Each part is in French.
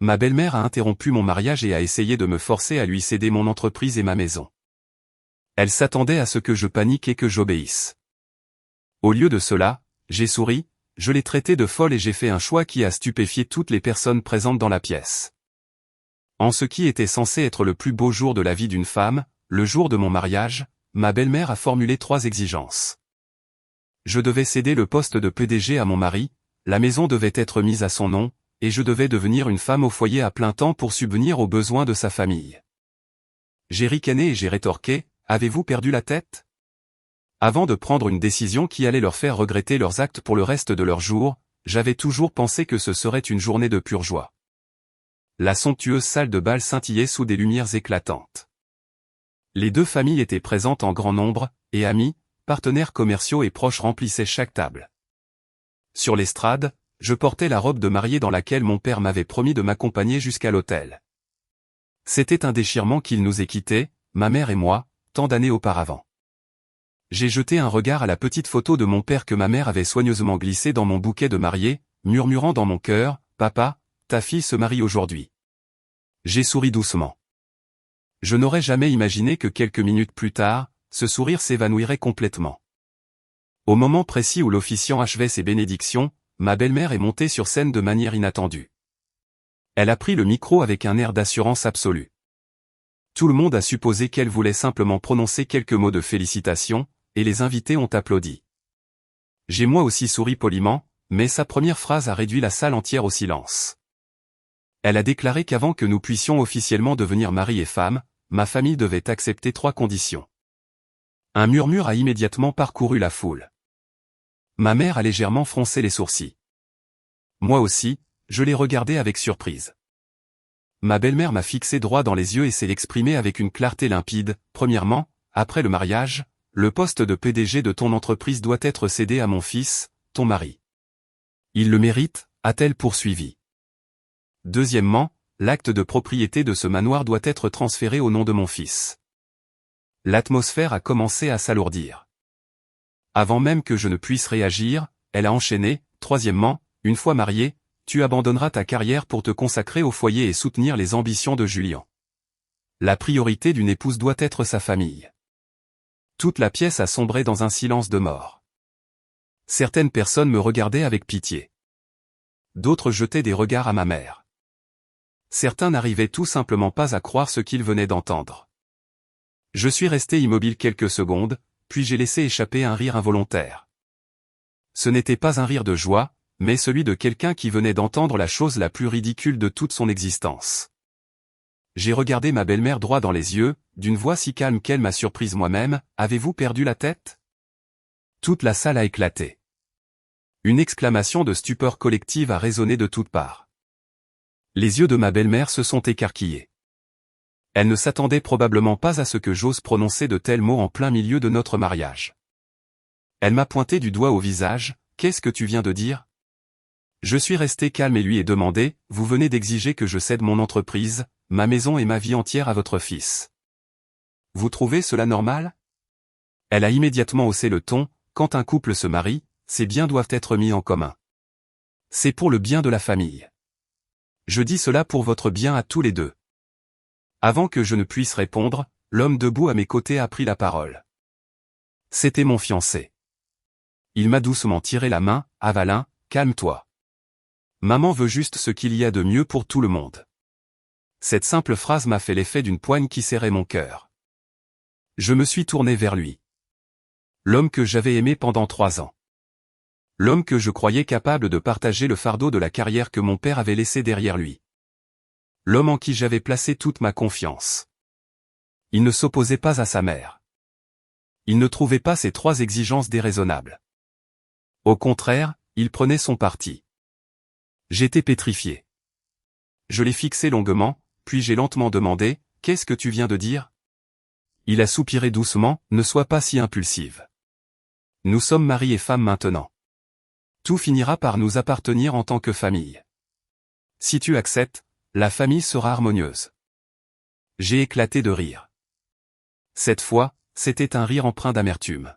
ma belle-mère a interrompu mon mariage et a essayé de me forcer à lui céder mon entreprise et ma maison. Elle s'attendait à ce que je panique et que j'obéisse. Au lieu de cela, j'ai souri, je l'ai traitée de folle et j'ai fait un choix qui a stupéfié toutes les personnes présentes dans la pièce. En ce qui était censé être le plus beau jour de la vie d'une femme, le jour de mon mariage, ma belle-mère a formulé 3 exigences. Je devais céder le poste de PDG à mon mari, la maison devait être mise à son nom, et je devais devenir une femme au foyer à plein temps pour subvenir aux besoins de sa famille. J'ai ricané et j'ai rétorqué, « Avez-vous perdu la tête ?» Avant de prendre une décision qui allait leur faire regretter leurs actes pour le reste de leur jour, j'avais toujours pensé que ce serait une journée de pure joie. La somptueuse salle de bal scintillait sous des lumières éclatantes. Les 2 familles étaient présentes en grand nombre, et amis, partenaires commerciaux et proches remplissaient chaque table. Sur l'estrade, je portais la robe de mariée dans laquelle mon père m'avait promis de m'accompagner jusqu'à l'hôtel. C'était un déchirement qu'il nous ait quittés, ma mère et moi, tant d'années auparavant. J'ai jeté un regard à la petite photo de mon père que ma mère avait soigneusement glissée dans mon bouquet de mariée, murmurant dans mon cœur, « Papa, ta fille se marie aujourd'hui. » J'ai souri doucement. Je n'aurais jamais imaginé que quelques minutes plus tard, ce sourire s'évanouirait complètement. Au moment précis où l'officiant achevait ses bénédictions, ma belle-mère est montée sur scène de manière inattendue. Elle a pris le micro avec un air d'assurance absolue. Tout le monde a supposé qu'elle voulait simplement prononcer quelques mots de félicitations, et les invités ont applaudi. J'ai moi aussi souri poliment, mais sa première phrase a réduit la salle entière au silence. Elle a déclaré qu'avant que nous puissions officiellement devenir mari et femme, ma famille devait accepter 3 conditions. Un murmure a immédiatement parcouru la foule. Ma mère a légèrement froncé les sourcils. Moi aussi, je l'ai regardée avec surprise. Ma belle-mère m'a fixé droit dans les yeux et s'est exprimée avec une clarté limpide. Premièrement, après le mariage, le poste de PDG de ton entreprise doit être cédé à mon fils, ton mari. Il le mérite, a-t-elle poursuivi. Deuxièmement, l'acte de propriété de ce manoir doit être transféré au nom de mon fils. L'atmosphère a commencé à s'alourdir. Avant même que je ne puisse réagir, elle a enchaîné. Troisièmement, une fois marié, tu abandonneras ta carrière pour te consacrer au foyer et soutenir les ambitions de Julien. La priorité d'une épouse doit être sa famille. Toute la pièce a sombré dans un silence de mort. Certaines personnes me regardaient avec pitié. D'autres jetaient des regards à ma mère. Certains n'arrivaient tout simplement pas à croire ce qu'ils venaient d'entendre. Je suis resté immobile quelques secondes, puis j'ai laissé échapper un rire involontaire. Ce n'était pas un rire de joie, mais celui de quelqu'un qui venait d'entendre la chose la plus ridicule de toute son existence. J'ai regardé ma belle-mère droit dans les yeux, d'une voix si calme qu'elle m'a surprise moi-même. « Avez-vous perdu la tête ?» Toute la salle a éclaté. Une exclamation de stupeur collective a résonné de toutes parts. Les yeux de ma belle-mère se sont écarquillés. Elle ne s'attendait probablement pas à ce que j'ose prononcer de tels mots en plein milieu de notre mariage. Elle m'a pointé du doigt au visage. « Qu'est-ce que tu viens de dire ?» Je suis resté calme et lui ai demandé, « Vous venez d'exiger que je cède mon entreprise, ma maison et ma vie entière à votre fils. Vous trouvez cela normal ?» Elle a immédiatement haussé le ton. « Quand un couple se marie, ses biens doivent être mis en commun. C'est pour le bien de la famille. Je dis cela pour votre bien à tous les deux. » Avant que je ne puisse répondre, l'homme debout à mes côtés a pris la parole. C'était mon fiancé. Il m'a doucement tiré la main. « Avalin, calme-toi. Maman veut juste ce qu'il y a de mieux pour tout le monde. » Cette simple phrase m'a fait l'effet d'une poigne qui serrait mon cœur. Je me suis tourné vers lui. L'homme que j'avais aimé pendant 3 ans. L'homme que je croyais capable de partager le fardeau de la carrière que mon père avait laissé derrière lui. L'homme en qui j'avais placé toute ma confiance. Il ne s'opposait pas à sa mère. Il ne trouvait pas ces 3 exigences déraisonnables. Au contraire, il prenait son parti. J'étais pétrifié. Je l'ai fixé longuement, puis j'ai lentement demandé, « Qu'est-ce que tu viens de dire ?» Il a soupiré doucement, « Ne sois pas si impulsive. Nous sommes mari et femme maintenant. Tout finira par nous appartenir en tant que famille. Si tu acceptes, la famille sera harmonieuse. » J'ai éclaté de rire. Cette fois, c'était un rire empreint d'amertume.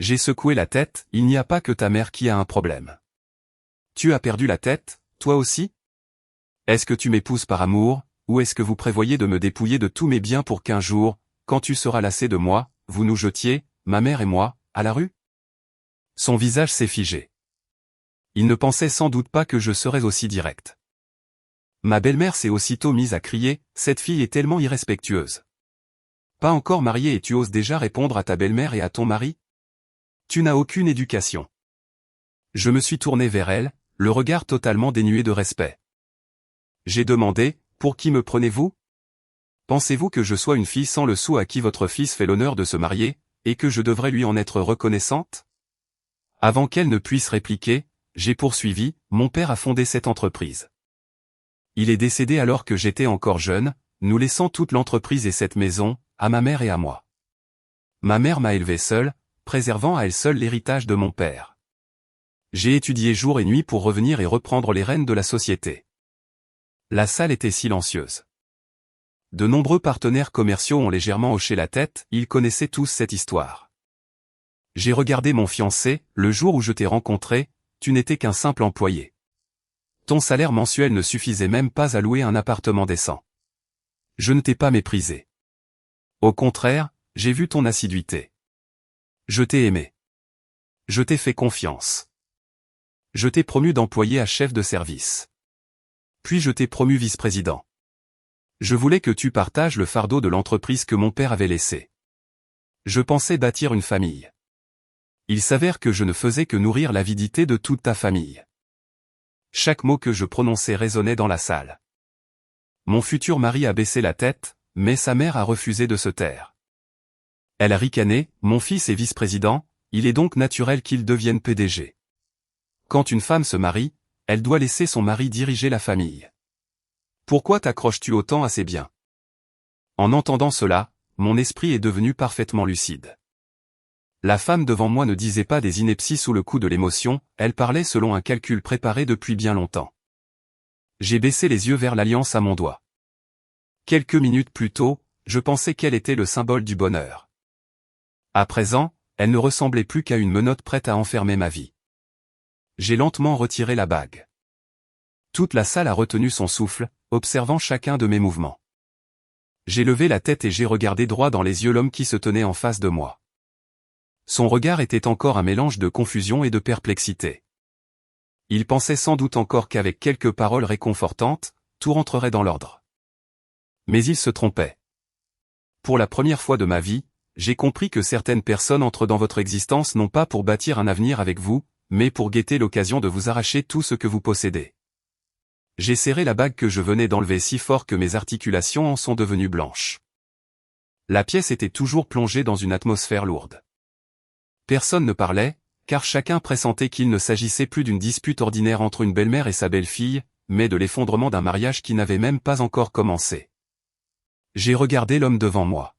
J'ai secoué la tête, « Il n'y a pas que ta mère qui a un problème. Tu as perdu la tête, toi aussi ? Est-ce que tu m'épouses par amour, ou est-ce que vous prévoyez de me dépouiller de tous mes biens pour qu'un jour, quand tu seras lassé de moi, vous nous jetiez, ma mère et moi, à la rue? Son visage s'est figé. Il ne pensait sans doute pas que je serais aussi direct. Ma belle-mère s'est aussitôt mise à crier, cette fille est tellement irrespectueuse. Pas encore mariée et tu oses déjà répondre à ta belle-mère et à ton mari? Tu n'as aucune éducation. Je me suis tourné vers elle, le regard totalement dénué de respect. J'ai demandé, pour qui me prenez-vous? Pensez-vous que je sois une fille sans le sou à qui votre fils fait l'honneur de se marier, et que je devrais lui en être reconnaissante? Avant qu'elle ne puisse répliquer, j'ai poursuivi, mon père a fondé cette entreprise. Il est décédé alors que j'étais encore jeune, nous laissant toute l'entreprise et cette maison, à ma mère et à moi. Ma mère m'a élevé seule, préservant à elle seule l'héritage de mon père. J'ai étudié jour et nuit pour revenir et reprendre les rênes de la société. La salle était silencieuse. De nombreux partenaires commerciaux ont légèrement hoché la tête, ils connaissaient tous cette histoire. J'ai regardé mon fiancé, le jour où je t'ai rencontré, tu n'étais qu'un simple employé. Ton salaire mensuel ne suffisait même pas à louer un appartement décent. Je ne t'ai pas méprisé. Au contraire, j'ai vu ton assiduité. Je t'ai aimé. Je t'ai fait confiance. Je t'ai promu d'employé à chef de service. Puis je t'ai promu vice-président. Je voulais que tu partages le fardeau de l'entreprise que mon père avait laissée. Je pensais bâtir une famille. Il s'avère que je ne faisais que nourrir l'avidité de toute ta famille. Chaque mot que je prononçais résonnait dans la salle. Mon futur mari a baissé la tête, mais sa mère a refusé de se taire. Elle a ricané, mon fils est vice-président, il est donc naturel qu'il devienne PDG. Quand une femme se marie, elle doit laisser son mari diriger la famille. Pourquoi t'accroches-tu autant à ses biens? En entendant cela, mon esprit est devenu parfaitement lucide. La femme devant moi ne disait pas des inepties sous le coup de l'émotion, elle parlait selon un calcul préparé depuis bien longtemps. J'ai baissé les yeux vers l'alliance à mon doigt. Quelques minutes plus tôt, je pensais qu'elle était le symbole du bonheur. À présent, elle ne ressemblait plus qu'à une menotte prête à enfermer ma vie. J'ai lentement retiré la bague. Toute la salle a retenu son souffle, observant chacun de mes mouvements. J'ai levé la tête et j'ai regardé droit dans les yeux l'homme qui se tenait en face de moi. Son regard était encore un mélange de confusion et de perplexité. Il pensait sans doute encore qu'avec quelques paroles réconfortantes, tout rentrerait dans l'ordre. Mais il se trompait. Pour la première fois de ma vie, j'ai compris que certaines personnes entrent dans votre existence non pas pour bâtir un avenir avec vous, mais pour guetter l'occasion de vous arracher tout ce que vous possédez. J'ai serré la bague que je venais d'enlever si fort que mes articulations en sont devenues blanches. La pièce était toujours plongée dans une atmosphère lourde. Personne ne parlait, car chacun pressentait qu'il ne s'agissait plus d'une dispute ordinaire entre une belle-mère et sa belle-fille, mais de l'effondrement d'un mariage qui n'avait même pas encore commencé. J'ai regardé l'homme devant moi.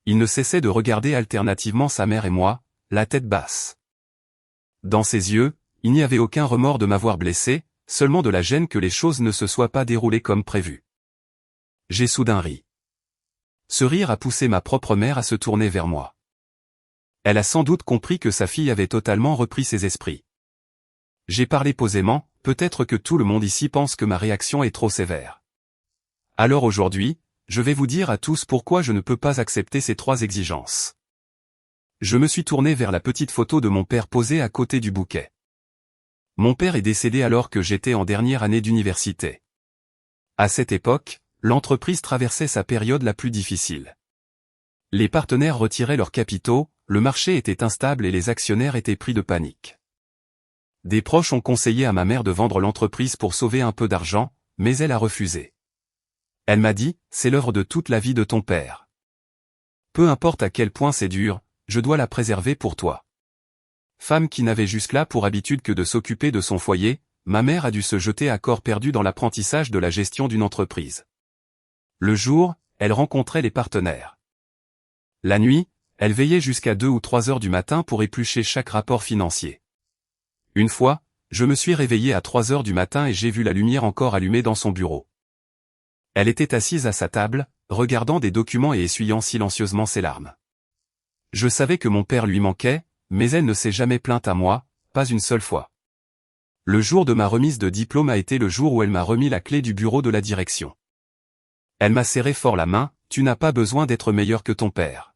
Il ne cessait de regarder alternativement sa mère et moi, la tête basse. Dans ses yeux, il n'y avait aucun remords de m'avoir blessé, seulement de la gêne que les choses ne se soient pas déroulées comme prévu. J'ai soudain ri. Ce rire a poussé ma propre mère à se tourner vers moi. Elle a sans doute compris que sa fille avait totalement repris ses esprits. J'ai parlé posément, peut-être que tout le monde ici pense que ma réaction est trop sévère. Alors aujourd'hui, je vais vous dire à tous pourquoi je ne peux pas accepter ces 3 exigences. Je me suis tourné vers la petite photo de mon père posée à côté du bouquet. Mon père est décédé alors que j'étais en dernière année d'université. À cette époque, l'entreprise traversait sa période la plus difficile. Les partenaires retiraient leurs capitaux, le marché était instable et les actionnaires étaient pris de panique. Des proches ont conseillé à ma mère de vendre l'entreprise pour sauver un peu d'argent, mais elle a refusé. Elle m'a dit, c'est l'œuvre de toute la vie de ton père. Peu importe à quel point c'est dur, je dois la préserver pour toi. Femme qui n'avait jusque-là pour habitude que de s'occuper de son foyer, ma mère a dû se jeter à corps perdu dans l'apprentissage de la gestion d'une entreprise. Le jour, elle rencontrait les partenaires. La nuit, elle veillait jusqu'à 2 ou 3 heures du matin pour éplucher chaque rapport financier. Une fois, je me suis réveillé à 3 heures du matin et j'ai vu la lumière encore allumée dans son bureau. Elle était assise à sa table, regardant des documents et essuyant silencieusement ses larmes. Je savais que mon père lui manquait, mais elle ne s'est jamais plainte à moi, pas une seule fois. Le jour de ma remise de diplôme a été le jour où elle m'a remis la clé du bureau de la direction. Elle m'a serré fort la main, « Tu n'as pas besoin d'être meilleur que ton père.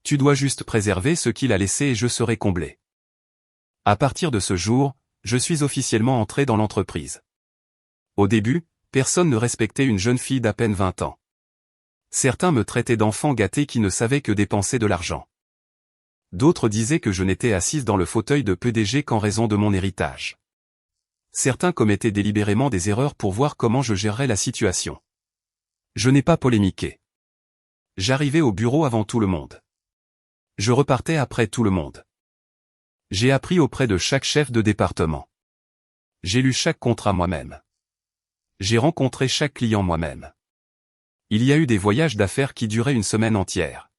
Tu dois juste préserver ce qu'il a laissé et je serai comblé. » À partir de ce jour, je suis officiellement entré dans l'entreprise. Au début, personne ne respectait une jeune fille d'à peine 20 ans. Certains me traitaient d'enfant gâté qui ne savait que dépenser de l'argent. D'autres disaient que je n'étais assise dans le fauteuil de PDG qu'en raison de mon héritage. Certains commettaient délibérément des erreurs pour voir comment je gérerais la situation. Je n'ai pas polémiqué. J'arrivais au bureau avant tout le monde. Je repartais après tout le monde. J'ai appris auprès de chaque chef de département. J'ai lu chaque contrat moi-même. J'ai rencontré chaque client moi-même. Il y a eu des voyages d'affaires qui duraient une semaine entière.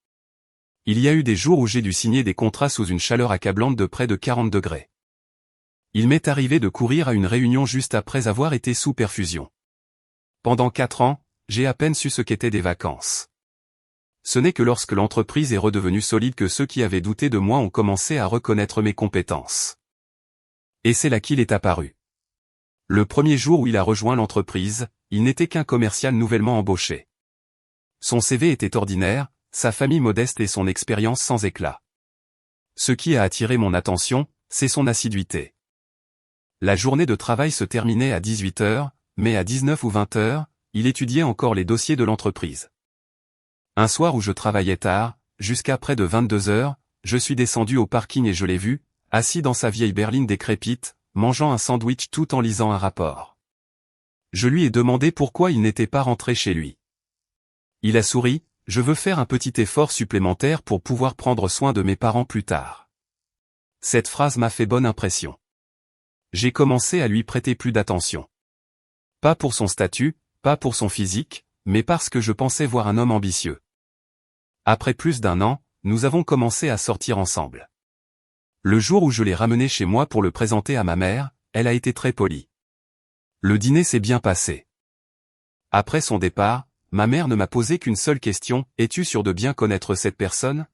Il y a eu des jours où j'ai dû signer des contrats sous une chaleur accablante de près de 40 degrés. Il m'est arrivé de courir à une réunion juste après avoir été sous perfusion. Pendant 4 ans, j'ai à peine su ce qu'étaient des vacances. Ce n'est que lorsque l'entreprise est redevenue solide que ceux qui avaient douté de moi ont commencé à reconnaître mes compétences. Et c'est là qu'il est apparu. Le premier jour où il a rejoint l'entreprise, il n'était qu'un commercial nouvellement embauché. Son CV était ordinaire, sa famille modeste et son expérience sans éclat. Ce qui a attiré mon attention, c'est son assiduité. La journée de travail se terminait à 18 h, mais à 19 ou 20 h, il étudiait encore les dossiers de l'entreprise. Un soir où je travaillais tard, jusqu'à près de 22 h, je suis descendu au parking et je l'ai vu, assis dans sa vieille berline décrépite, mangeant un sandwich tout en lisant un rapport. Je lui ai demandé pourquoi il n'était pas rentré chez lui. Il a souri, « Je veux faire un petit effort supplémentaire pour pouvoir prendre soin de mes parents plus tard. » Cette phrase m'a fait bonne impression. J'ai commencé à lui prêter plus d'attention. Pas pour son statut, pas pour son physique, mais parce que je pensais voir un homme ambitieux. Après plus d'1 an, nous avons commencé à sortir ensemble. Le jour où je l'ai ramené chez moi pour le présenter à ma mère, elle a été très polie. Le dîner s'est bien passé. Après son départ, ma mère ne m'a posé qu'une seule question, « Es-tu sûr de bien connaître cette personne ?»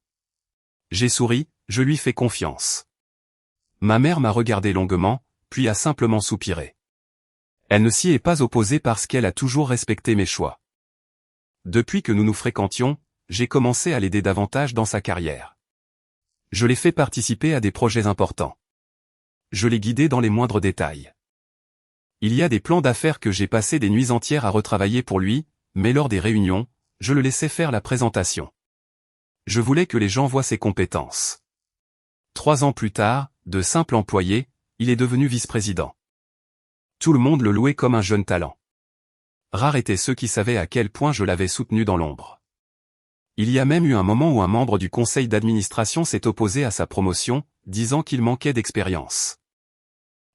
J'ai souri, je lui fais confiance. Ma mère m'a regardé longuement, puis a simplement soupiré. Elle ne s'y est pas opposée parce qu'elle a toujours respecté mes choix. Depuis que nous nous fréquentions, j'ai commencé à l'aider davantage dans sa carrière. Je l'ai fait participer à des projets importants. Je l'ai guidé dans les moindres détails. Il y a des plans d'affaires que j'ai passé des nuits entières à retravailler pour lui, mais lors des réunions, je le laissais faire la présentation. Je voulais que les gens voient ses compétences. 3 ans plus tard, de simple employé, il est devenu vice-président. Tout le monde le louait comme un jeune talent. Rares étaient ceux qui savaient à quel point je l'avais soutenu dans l'ombre. Il y a même eu un moment où un membre du conseil d'administration s'est opposé à sa promotion, disant qu'il manquait d'expérience.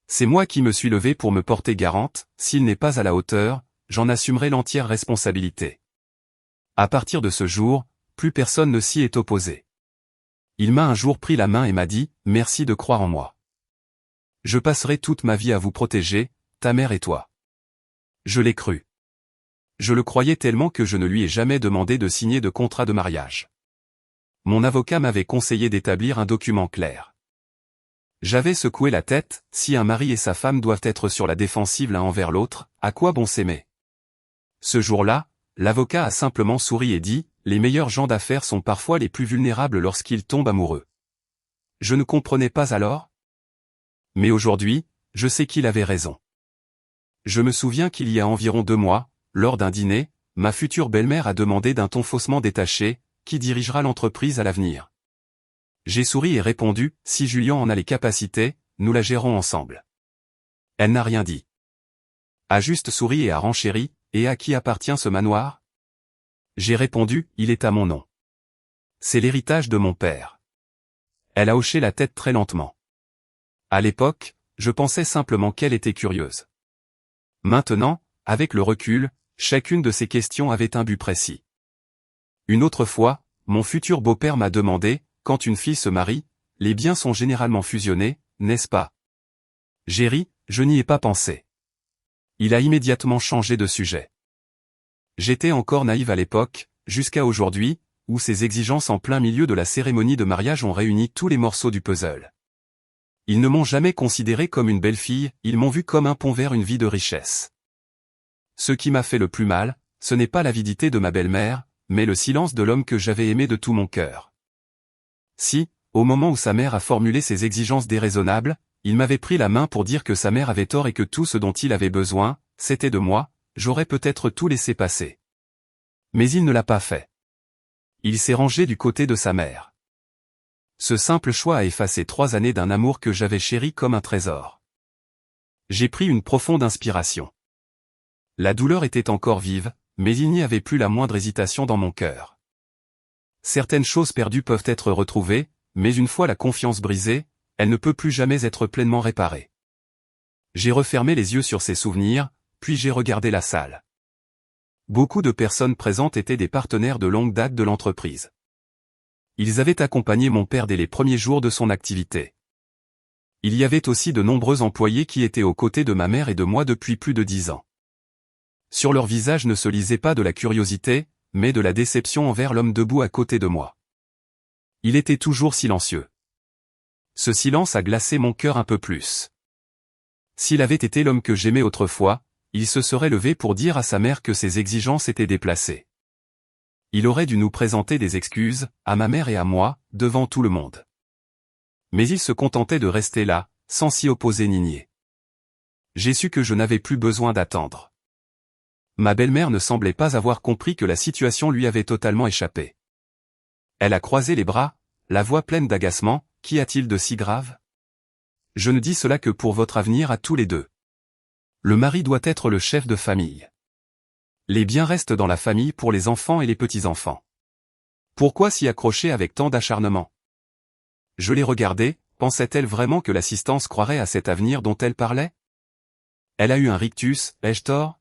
C'est moi qui me suis levé pour me porter garante, s'il n'est pas à la hauteur, j'en assumerai l'entière responsabilité. À partir de ce jour, plus personne ne s'y est opposé. Il m'a un jour pris la main et m'a dit, « Merci de croire en moi. Je passerai toute ma vie à vous protéger, ta mère et toi. » Je l'ai cru. Je le croyais tellement que je ne lui ai jamais demandé de signer de contrat de mariage. Mon avocat m'avait conseillé d'établir un document clair. J'avais secoué la tête, si un mari et sa femme doivent être sur la défensive l'un envers l'autre, à quoi bon s'aimer? Ce jour-là, l'avocat a simplement souri et dit, « Les meilleurs gens d'affaires sont parfois les plus vulnérables lorsqu'ils tombent amoureux. » Je ne comprenais pas alors? Mais aujourd'hui, je sais qu'il avait raison. Je me souviens qu'il y a environ 2 mois, lors d'un dîner, ma future belle-mère a demandé d'un ton faussement détaché, « Qui dirigera l'entreprise à l'avenir ?» J'ai souri et répondu, « Si Julien en a les capacités, nous la gérons ensemble. » Elle n'a rien dit. A juste souri et a renchéri, « Et à qui appartient ce manoir ?» J'ai répondu, « Il est à mon nom. C'est l'héritage de mon père. » Elle a hoché la tête très lentement. À l'époque, je pensais simplement qu'elle était curieuse. Maintenant, avec le recul, chacune de ces questions avait un but précis. Une autre fois, mon futur beau-père m'a demandé, « Quand une fille se marie, les biens sont généralement fusionnés, n'est-ce pas ?» J'ai ri, je n'y ai pas pensé. Il a immédiatement changé de sujet. J'étais encore naïve à l'époque, jusqu'à aujourd'hui, où ces exigences en plein milieu de la cérémonie de mariage ont réuni tous les morceaux du puzzle. Ils ne m'ont jamais considéré comme une belle-fille, ils m'ont vu comme un pont vers une vie de richesse. Ce qui m'a fait le plus mal, ce n'est pas l'avidité de ma belle-mère, mais le silence de l'homme que j'avais aimé de tout mon cœur. Si, au moment où sa mère a formulé ses exigences déraisonnables, il m'avait pris la main pour dire que sa mère avait tort et que tout ce dont il avait besoin, c'était de moi, j'aurais peut-être tout laissé passer. Mais il ne l'a pas fait. Il s'est rangé du côté de sa mère. Ce simple choix a effacé 3 années d'un amour que j'avais chéri comme un trésor. J'ai pris une profonde inspiration. La douleur était encore vive, mais il n'y avait plus la moindre hésitation dans mon cœur. Certaines choses perdues peuvent être retrouvées, mais une fois la confiance brisée, elle ne peut plus jamais être pleinement réparée. J'ai refermé les yeux sur ces souvenirs, puis j'ai regardé la salle. Beaucoup de personnes présentes étaient des partenaires de longue date de l'entreprise. Ils avaient accompagné mon père dès les premiers jours de son activité. Il y avait aussi de nombreux employés qui étaient aux côtés de ma mère et de moi depuis plus de 10 ans. Sur leur visage ne se lisait pas de la curiosité, mais de la déception envers l'homme debout à côté de moi. Il était toujours silencieux. Ce silence a glacé mon cœur un peu plus. S'il avait été l'homme que j'aimais autrefois, il se serait levé pour dire à sa mère que ses exigences étaient déplacées. Il aurait dû nous présenter des excuses, à ma mère et à moi, devant tout le monde. Mais il se contentait de rester là, sans s'y opposer ni nier. J'ai su que je n'avais plus besoin d'attendre. Ma belle-mère ne semblait pas avoir compris que la situation lui avait totalement échappé. Elle a croisé les bras, la voix pleine d'agacement. Qu'y a-t-il de si grave? Je ne dis cela que pour votre avenir à tous les deux. Le mari doit être le chef de famille. Les biens restent dans la famille pour les enfants et les petits-enfants. Pourquoi s'y accrocher avec tant d'acharnement? Je l'ai regardée, pensait-elle vraiment que l'assistance croirait à cet avenir dont elle parlait? Elle a eu un rictus, ai-je tort?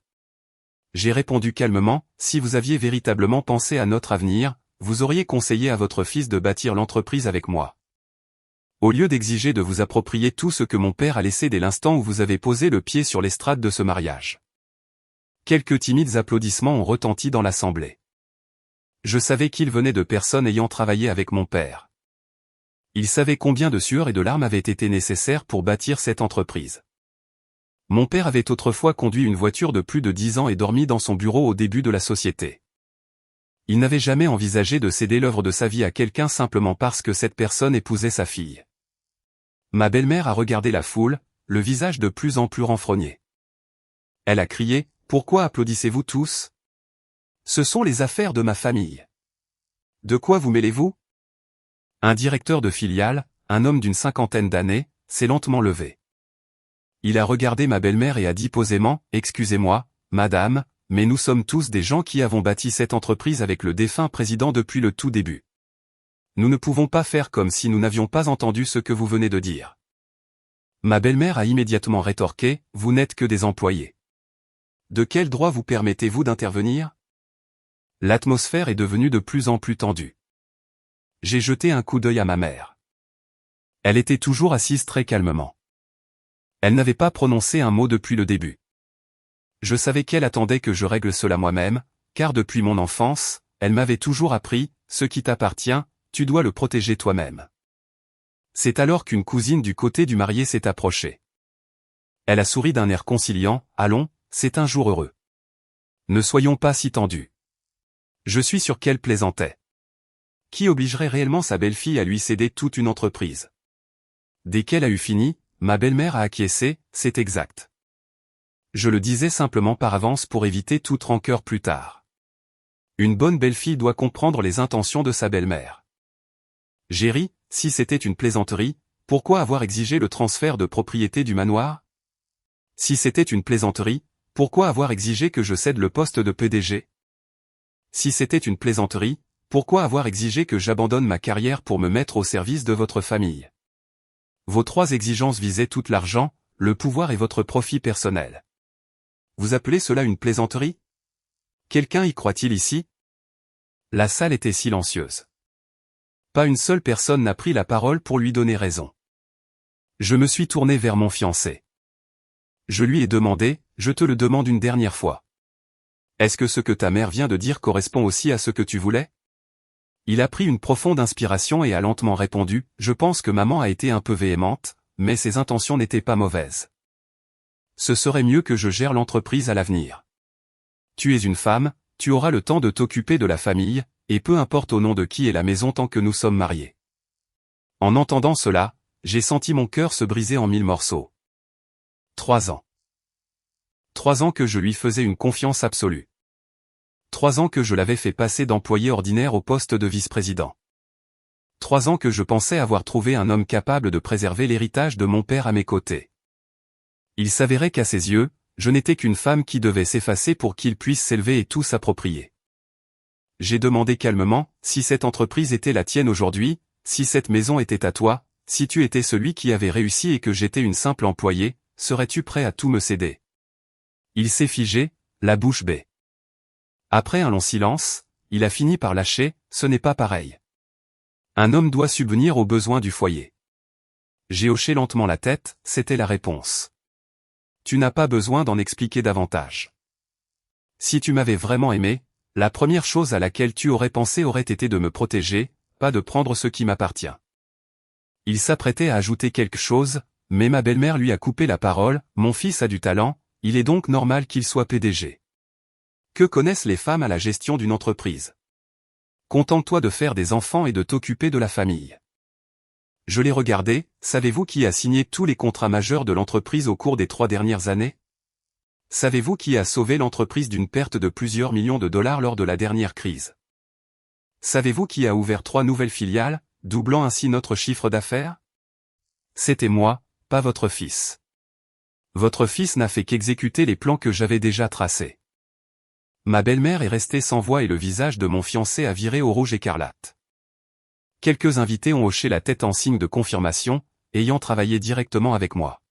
J'ai répondu calmement, si vous aviez véritablement pensé à notre avenir, vous auriez conseillé à votre fils de bâtir l'entreprise avec moi. Au lieu d'exiger de vous approprier tout ce que mon père a laissé dès l'instant où vous avez posé le pied sur l'estrade de ce mariage. Quelques timides applaudissements ont retenti dans l'assemblée. Je savais qu'il venait de personnes ayant travaillé avec mon père. Il savait combien de sueur et de larmes avaient été nécessaires pour bâtir cette entreprise. Mon père avait autrefois conduit une voiture de plus de 10 ans et dormi dans son bureau au début de la société. Il n'avait jamais envisagé de céder l'œuvre de sa vie à quelqu'un simplement parce que cette personne épousait sa fille. Ma belle-mère a regardé la foule, le visage de plus en plus renfrogné. Elle a crié, « Pourquoi applaudissez-vous tous? Ce sont les affaires de ma famille. De quoi vous mêlez-vous » Un directeur de filiale, un homme d'une 50aine d'années, s'est lentement levé. Il a regardé ma belle-mère et a dit posément, « Excusez-moi, madame, mais nous sommes tous des gens qui avons bâti cette entreprise avec le défunt président depuis le tout début. Nous ne pouvons pas faire comme si nous n'avions pas entendu ce que vous venez de dire. » Ma belle-mère a immédiatement rétorqué, « Vous n'êtes que des employés. De quel droit vous permettez-vous d'intervenir » L'atmosphère est devenue de plus en plus tendue. J'ai jeté un coup d'œil à ma mère. Elle était toujours assise très calmement. Elle n'avait pas prononcé un mot depuis le début. Je savais qu'elle attendait que je règle cela moi-même, car depuis mon enfance, elle m'avait toujours appris, ce qui t'appartient, tu dois le protéger toi-même. C'est alors qu'une cousine du côté du marié s'est approchée. Elle a souri d'un air conciliant, allons, c'est un jour heureux. Ne soyons pas si tendus. Je suis sûr qu'elle plaisantait. Qui obligerait réellement sa belle-fille à lui céder toute une entreprise? Dès qu'elle a eu fini, ma belle-mère a acquiescé, c'est exact. Je le disais simplement par avance pour éviter toute rancœur plus tard. Une bonne belle-fille doit comprendre les intentions de sa belle-mère. J'ai ri, si c'était une plaisanterie, pourquoi avoir exigé le transfert de propriété du manoir? Si c'était une plaisanterie, pourquoi avoir exigé que je cède le poste de PDG? Si c'était une plaisanterie, pourquoi avoir exigé que j'abandonne ma carrière pour me mettre au service de votre famille? Vos 3 exigences visaient tout l'argent, le pouvoir et votre profit personnel. Vous appelez cela une plaisanterie? Quelqu'un y croit-il ici? La salle était silencieuse. Pas une seule personne n'a pris la parole pour lui donner raison. Je me suis tourné vers mon fiancé. Je lui ai demandé, je te le demande une dernière fois. Est-ce que ce que ta mère vient de dire correspond aussi à ce que tu voulais? Il a pris une profonde inspiration et a lentement répondu, je pense que maman a été un peu véhémente, mais ses intentions n'étaient pas mauvaises. Ce serait mieux que je gère l'entreprise à l'avenir. Tu es une femme, tu auras le temps de t'occuper de la famille, et peu importe au nom de qui est la maison tant que nous sommes mariés. En entendant cela, j'ai senti mon cœur se briser en 1000 morceaux. 3 ans. 3 ans que je lui faisais une confiance absolue. 3 ans que je l'avais fait passer d'employé ordinaire au poste de vice-président. 3 ans que je pensais avoir trouvé un homme capable de préserver l'héritage de mon père à mes côtés. Il s'avérait qu'à ses yeux, je n'étais qu'une femme qui devait s'effacer pour qu'il puisse s'élever et tout s'approprier. J'ai demandé calmement, si cette entreprise était la tienne aujourd'hui, si cette maison était à toi, si tu étais celui qui avait réussi et que j'étais une simple employée, serais-tu prêt à tout me céder? Il s'est figé, la bouche bée. Après un long silence, il a fini par lâcher, ce n'est pas pareil. Un homme doit subvenir aux besoins du foyer. J'ai hoché lentement la tête, c'était la réponse. Tu n'as pas besoin d'en expliquer davantage. Si tu m'avais vraiment aimé, la première chose à laquelle tu aurais pensé aurait été de me protéger, pas de prendre ce qui m'appartient. Il s'apprêtait à ajouter quelque chose, mais ma belle-mère lui a coupé la parole, mon fils a du talent, il est donc normal qu'il soit PDG. Que connaissent les femmes à la gestion d'une entreprise? Contente-toi de faire des enfants et de t'occuper de la famille. Je l'ai regardé, savez-vous qui a signé tous les contrats majeurs de l'entreprise au cours des 3 dernières années? Savez-vous qui a sauvé l'entreprise d'une perte de plusieurs millions de dollars lors de la dernière crise? Savez-vous qui a ouvert 3 nouvelles filiales, doublant ainsi notre chiffre d'affaires? C'était moi, pas votre fils. Votre fils n'a fait qu'exécuter les plans que j'avais déjà tracés. Ma belle-mère est restée sans voix et le visage de mon fiancé a viré au rouge écarlate. Quelques invités ont hoché la tête en signe de confirmation, ayant travaillé directement avec moi.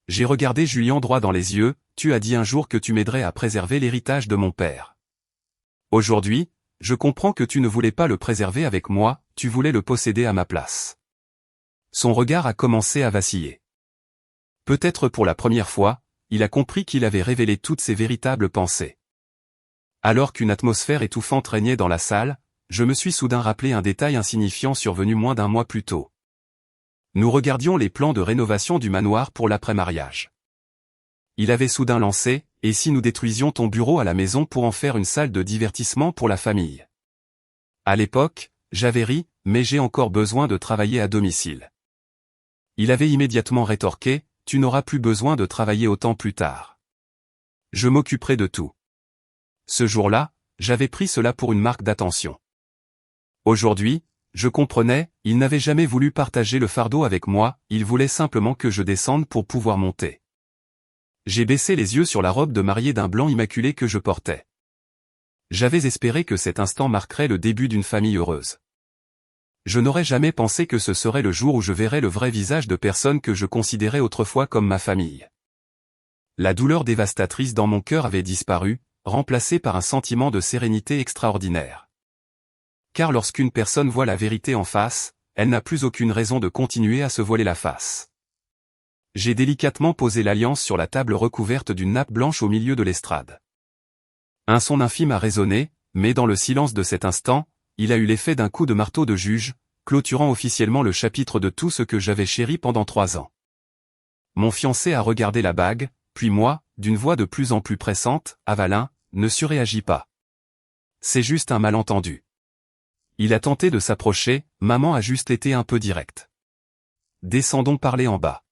J'ai regardé Julien droit dans les yeux, tu as dit un jour que tu m'aiderais à préserver l'héritage de mon père. Aujourd'hui, je comprends que tu ne voulais pas le préserver avec moi, tu voulais le posséder à ma place. Son regard a commencé à vaciller. Peut-être pour la première fois, il a compris qu'il avait révélé toutes ses véritables pensées. Alors qu'une atmosphère étouffante régnait dans la salle, je me suis soudain rappelé un détail insignifiant survenu moins d'1 mois plus tôt. Nous regardions les plans de rénovation du manoir pour l'après-mariage. Il avait soudain lancé, et si nous détruisions ton bureau à la maison pour en faire une salle de divertissement pour la famille? À l'époque, j'avais ri, mais j'ai encore besoin de travailler à domicile. Il avait immédiatement rétorqué, tu n'auras plus besoin de travailler autant plus tard. Je m'occuperai de tout. Ce jour-là, j'avais pris cela pour une marque d'attention. Aujourd'hui, je comprenais, il n'avait jamais voulu partager le fardeau avec moi, il voulait simplement que je descende pour pouvoir monter. J'ai baissé les yeux sur la robe de mariée d'un blanc immaculé que je portais. J'avais espéré que cet instant marquerait le début d'une famille heureuse. Je n'aurais jamais pensé que ce serait le jour où je verrais le vrai visage de personnes que je considérais autrefois comme ma famille. La douleur dévastatrice dans mon cœur avait disparu, remplacée par un sentiment de sérénité extraordinaire. Car lorsqu'une personne voit la vérité en face, elle n'a plus aucune raison de continuer à se voiler la face. J'ai délicatement posé l'alliance sur la table recouverte d'une nappe blanche au milieu de l'estrade. Un son infime a résonné, mais dans le silence de cet instant, il a eu l'effet d'un coup de marteau de juge, clôturant officiellement le chapitre de tout ce que j'avais chéri pendant 3 ans. Mon fiancé a regardé la bague, puis moi, d'une voix de plus en plus pressante, Avalin, ne surréagis pas. C'est juste un malentendu. Il a tenté de s'approcher, maman a juste été un peu directe. Descendons parler en bas.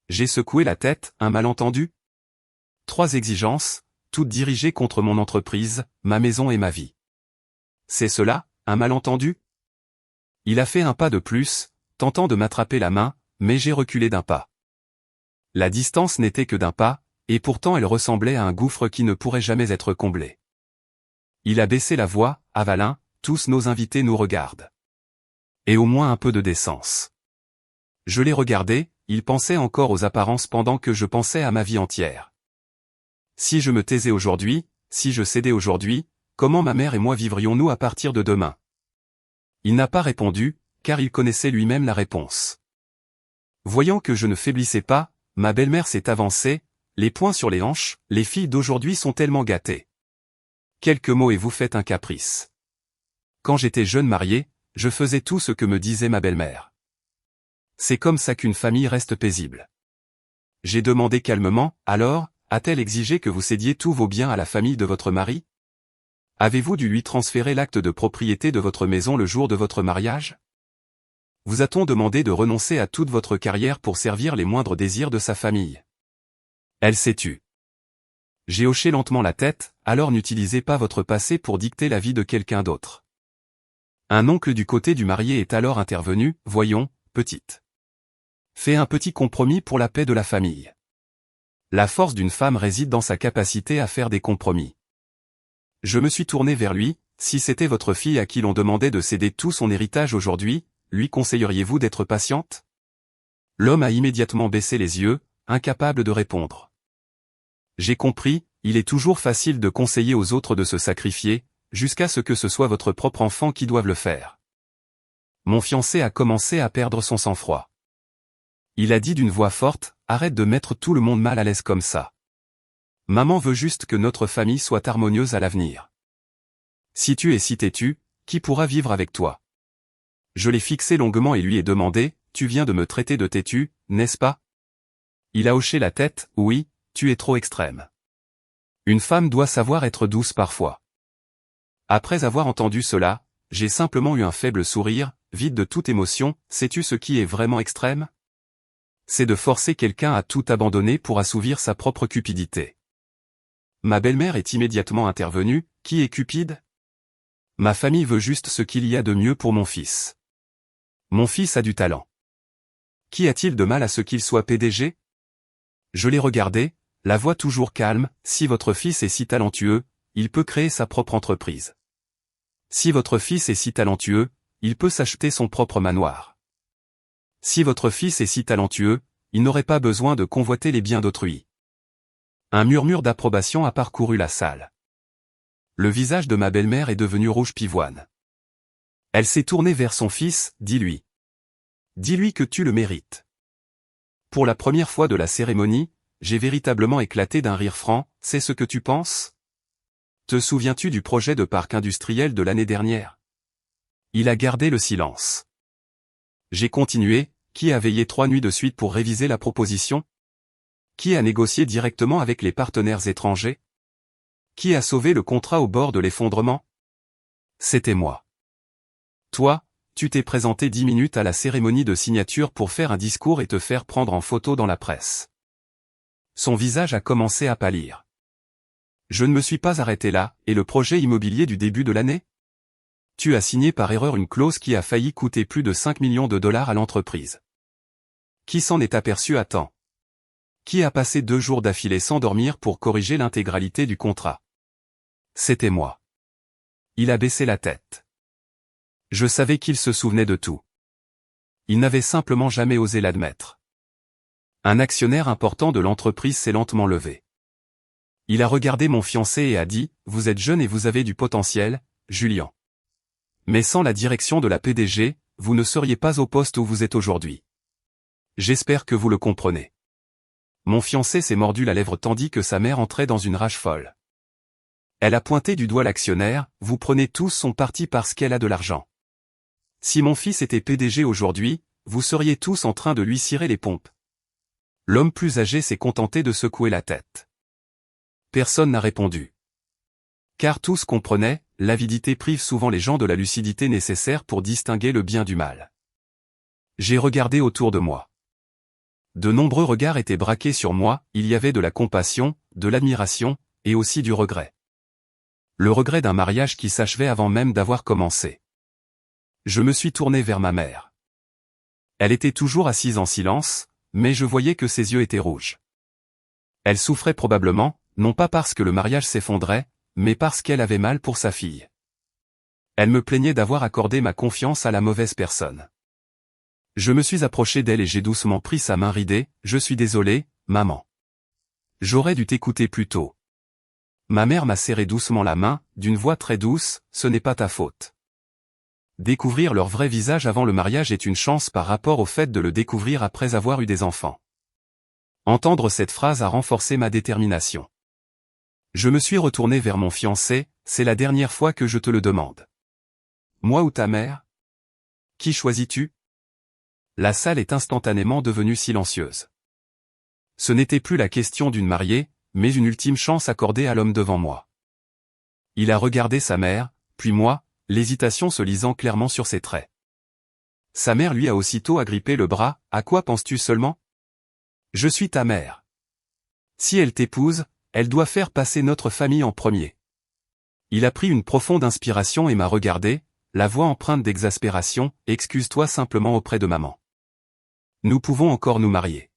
J'ai secoué la tête, un malentendu? 3 exigences, toutes dirigées contre mon entreprise, ma maison et ma vie. C'est cela, un malentendu? Il a fait un pas de plus, tentant de m'attraper la main, mais j'ai reculé d'un pas. La distance n'était que d'un pas, et pourtant elle ressemblait à un gouffre qui ne pourrait jamais être comblé. Il a baissé la voix, Avalin, tous nos invités nous regardent. Et au moins un peu de décence. Je l'ai regardé, il pensait encore aux apparences pendant que je pensais à ma vie entière. Si je me taisais aujourd'hui, si je cédais aujourd'hui, comment ma mère et moi vivrions-nous à partir de demain? Il n'a pas répondu, car il connaissait lui-même la réponse. Voyant que je ne faiblissais pas, ma belle-mère s'est avancée, les poings sur les hanches, les filles d'aujourd'hui sont tellement gâtées. Quelques mots et vous faites un caprice. Quand j'étais jeune marié, je faisais tout ce que me disait ma belle-mère. C'est comme ça qu'une famille reste paisible. J'ai demandé calmement, alors, a-t-elle exigé que vous cédiez tous vos biens à la famille de votre mari? Avez-vous dû lui transférer l'acte de propriété de votre maison le jour de votre mariage? Vous a-t-on demandé de renoncer à toute votre carrière pour servir les moindres désirs de sa famille? Elle s'est tue. J'ai hoché lentement la tête, alors n'utilisez pas votre passé pour dicter la vie de quelqu'un d'autre. Un oncle du côté du marié est alors intervenu, voyons, petite. Fais un petit compromis pour la paix de la famille. La force d'une femme réside dans sa capacité à faire des compromis. Je me suis tourné vers lui, si c'était votre fille à qui l'on demandait de céder tout son héritage aujourd'hui, lui conseilleriez-vous d'être patiente? L'homme a immédiatement baissé les yeux, incapable de répondre. J'ai compris, il est toujours facile de conseiller aux autres de se sacrifier, jusqu'à ce que ce soit votre propre enfant qui doive le faire. Mon fiancé a commencé à perdre son sang-froid. Il a dit d'une voix forte, arrête de mettre tout le monde mal à l'aise comme ça. Maman veut juste que notre famille soit harmonieuse à l'avenir. Si tu es si têtu, qui pourra vivre avec toi? Je l'ai fixé longuement et lui ai demandé, tu viens de me traiter de têtu, n'est-ce pas? Il a hoché la tête, oui, tu es trop extrême. Une femme doit savoir être douce parfois. Après avoir entendu cela, j'ai simplement eu un faible sourire, vide de toute émotion, sais-tu ce qui est vraiment extrême? C'est de forcer quelqu'un à tout abandonner pour assouvir sa propre cupidité. Ma belle-mère est immédiatement intervenue, qui est cupide? Ma famille veut juste ce qu'il y a de mieux pour mon fils. Mon fils a du talent. Qu'y a-t-il de mal à ce qu'il soit PDG? Je l'ai regardé, la voix toujours calme, si votre fils est si talentueux, il peut créer sa propre entreprise. Si votre fils est si talentueux, il peut s'acheter son propre manoir. Si votre fils est si talentueux, il n'aurait pas besoin de convoiter les biens d'autrui. Un murmure d'approbation a parcouru la salle. Le visage de ma belle-mère est devenu rouge pivoine. Elle s'est tournée vers son fils, dis-lui. Dis-lui que tu le mérites. Pour la première fois de la cérémonie, j'ai véritablement éclaté d'un rire franc, c'est ce que tu penses? Te souviens-tu du projet de parc industriel de l'année dernière? Il a gardé le silence. J'ai continué, qui a veillé 3 nuits de suite pour réviser la proposition? Qui a négocié directement avec les partenaires étrangers? Qui a sauvé le contrat au bord de l'effondrement? C'était moi. Toi, tu t'es présenté 10 minutes à la cérémonie de signature pour faire un discours et te faire prendre en photo dans la presse. Son visage a commencé à pâlir. Je ne me suis pas arrêté là, et le projet immobilier du début de l'année? Tu as signé par erreur une clause qui a failli coûter plus de 5 millions de dollars à l'entreprise. Qui s'en est aperçu à temps? Qui a passé 2 jours d'affilée sans dormir pour corriger l'intégralité du contrat? C'était moi. Il a baissé la tête. Je savais qu'il se souvenait de tout. Il n'avait simplement jamais osé l'admettre. Un actionnaire important de l'entreprise s'est lentement levé. Il a regardé mon fiancé et a dit, « Vous êtes jeune et vous avez du potentiel, Julian. Mais sans la direction de la PDG, vous ne seriez pas au poste où vous êtes aujourd'hui. J'espère que vous le comprenez. » Mon fiancé s'est mordu la lèvre tandis que sa mère entrait dans une rage folle. Elle a pointé du doigt l'actionnaire, « Vous prenez tous son parti parce qu'elle a de l'argent. Si mon fils était PDG aujourd'hui, vous seriez tous en train de lui cirer les pompes. » L'homme plus âgé s'est contenté de secouer la tête. Personne n'a répondu. Car tous comprenaient, l'avidité prive souvent les gens de la lucidité nécessaire pour distinguer le bien du mal. J'ai regardé autour de moi. De nombreux regards étaient braqués sur moi, il y avait de la compassion, de l'admiration, et aussi du regret. Le regret d'un mariage qui s'achevait avant même d'avoir commencé. Je me suis tourné vers ma mère. Elle était toujours assise en silence, mais je voyais que ses yeux étaient rouges. Elle souffrait probablement, non pas parce que le mariage s'effondrait, mais parce qu'elle avait mal pour sa fille. Elle me plaignait d'avoir accordé ma confiance à la mauvaise personne. Je me suis approché d'elle et j'ai doucement pris sa main ridée, « Je suis désolé, maman. J'aurais dû t'écouter plus tôt. » Ma mère m'a serré doucement la main, d'une voix très douce, « Ce n'est pas ta faute. » Découvrir leur vrai visage avant le mariage est une chance par rapport au fait de le découvrir après avoir eu des enfants. Entendre cette phrase a renforcé ma détermination. Je me suis retourné vers mon fiancé, « C'est la dernière fois que je te le demande. Moi ou ta mère? Qui choisis-tu? » La salle est instantanément devenue silencieuse. Ce n'était plus la question d'une mariée, mais une ultime chance accordée à l'homme devant moi. Il a regardé sa mère, puis moi, l'hésitation se lisant clairement sur ses traits. Sa mère lui a aussitôt agrippé le bras. « À quoi penses-tu seulement ? Je suis ta mère. Si elle t'épouse, elle doit faire passer notre famille en premier. » Il a pris une profonde inspiration et m'a regardé, la voix empreinte d'exaspération. « Excuse-toi simplement auprès de maman. Nous pouvons encore nous marier.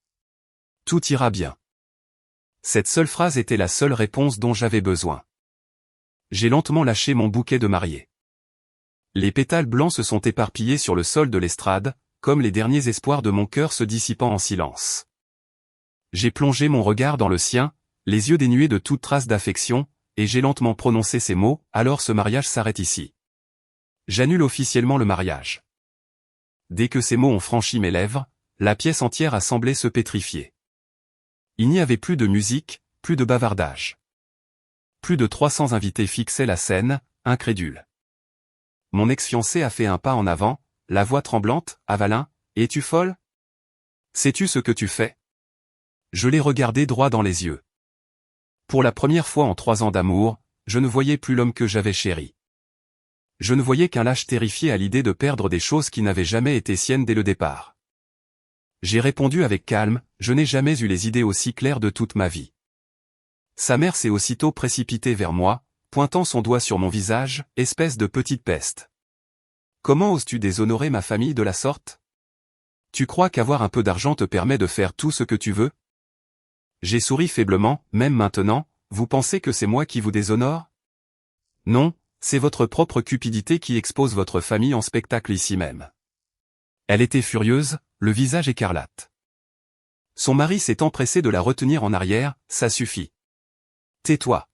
Tout ira bien. » Cette seule phrase était la seule réponse dont j'avais besoin. J'ai lentement lâché mon bouquet de mariée. Les pétales blancs se sont éparpillés sur le sol de l'estrade, comme les derniers espoirs de mon cœur se dissipant en silence. J'ai plongé mon regard dans le sien, les yeux dénués de toute trace d'affection, et j'ai lentement prononcé ces mots. « Alors ce mariage s'arrête ici. J'annule officiellement le mariage. » Dès que ces mots ont franchi mes lèvres, la pièce entière a semblé se pétrifier. Il n'y avait plus de musique, plus de bavardage. Plus de 300 invités fixaient la scène, incrédules. Mon ex-fiancé a fait un pas en avant, la voix tremblante. « Avalin, es-tu folle ? Sais-tu ce que tu fais ?» Je l'ai regardé droit dans les yeux. Pour la première fois en 3 ans d'amour, je ne voyais plus l'homme que j'avais chéri. Je ne voyais qu'un lâche terrifié à l'idée de perdre des choses qui n'avaient jamais été siennes dès le départ. J'ai répondu avec calme. Je n'ai jamais eu les idées aussi claires de toute ma vie. Sa mère s'est aussitôt précipitée vers moi, pointant son doigt sur mon visage. « Espèce de petite peste. Comment oses-tu déshonorer ma famille de la sorte ? Tu crois qu'avoir un peu d'argent te permet de faire tout ce que tu veux ? » J'ai souri faiblement. « Même maintenant, vous pensez que c'est moi qui vous déshonore ? Non, c'est votre propre cupidité qui expose votre famille en spectacle ici même. » Elle était furieuse, le visage écarlate. Son mari s'est empressé de la retenir en arrière. « Ça suffit. Tais-toi. »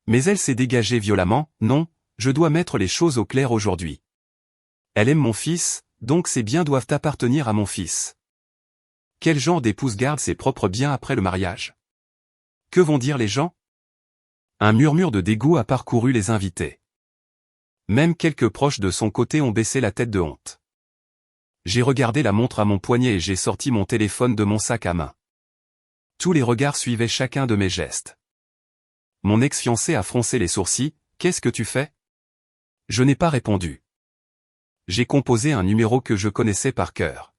Mais elle s'est dégagée violemment. « Non, je dois mettre les choses au clair aujourd'hui. Elle aime mon fils, donc ses biens doivent appartenir à mon fils. Quel genre d'épouse garde ses propres biens après le mariage ? Que vont dire les gens ? » Un murmure de dégoût a parcouru les invités. Même quelques proches de son côté ont baissé la tête de honte. J'ai regardé la montre à mon poignet et j'ai sorti mon téléphone de mon sac à main. Tous les regards suivaient chacun de mes gestes. Mon ex-fiancé a froncé les sourcils. « Qu'est-ce que tu fais ? » Je n'ai pas répondu. J'ai composé un numéro que je connaissais par cœur.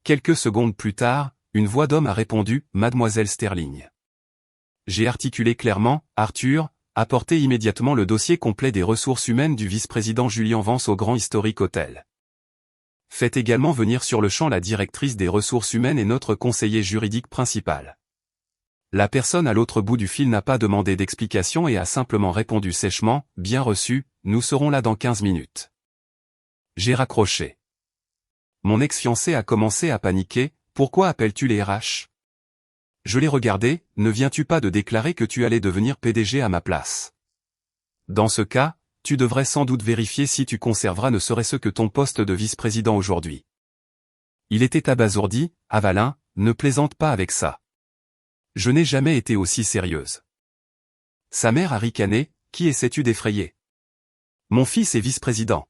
Quelques secondes plus tard, une voix d'homme a répondu « Mademoiselle Sterling. » J'ai articulé clairement « Arthur, apportez immédiatement le dossier complet des ressources humaines du vice-président Julian Vance au Grand Historic Hotel. Faites également venir sur le champ la directrice des ressources humaines et notre conseiller juridique principal. » La personne à l'autre bout du fil n'a pas demandé d'explication et a simplement répondu sèchement « Bien reçu, nous serons là dans 15 minutes. » J'ai raccroché. Mon ex-fiancé a commencé à paniquer. « Pourquoi appelles-tu les RH ? » Je l'ai regardé. « Ne viens-tu pas de déclarer que tu allais devenir PDG à ma place ? Dans ce cas, tu devrais sans doute vérifier si tu conserveras ne serait-ce que ton poste de vice-président aujourd'hui. » Il était abasourdi. « Avalin, ne plaisante pas avec ça. Je n'ai jamais été aussi sérieuse. » Sa mère a ricané. « Qui essaies-tu d'effrayer ? Mon fils est vice-président.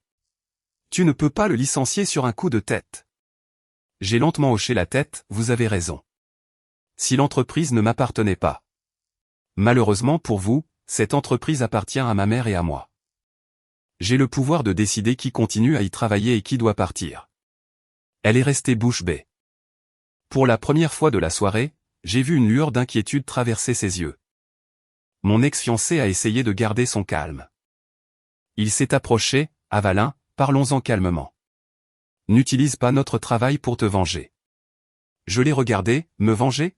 Tu ne peux pas le licencier sur un coup de tête. » J'ai lentement hoché la tête. « Vous avez raison. Si l'entreprise ne m'appartenait pas. Malheureusement pour vous, cette entreprise appartient à ma mère et à moi. J'ai le pouvoir de décider qui continue à y travailler et qui doit partir. » Elle est restée bouche bée. Pour la première fois de la soirée, j'ai vu une lueur d'inquiétude traverser ses yeux. Mon ex-fiancé a essayé de garder son calme. Il s'est approché. « Avalin, parlons-en calmement. N'utilise pas notre travail pour te venger. » Je l'ai regardé. « Me venger ?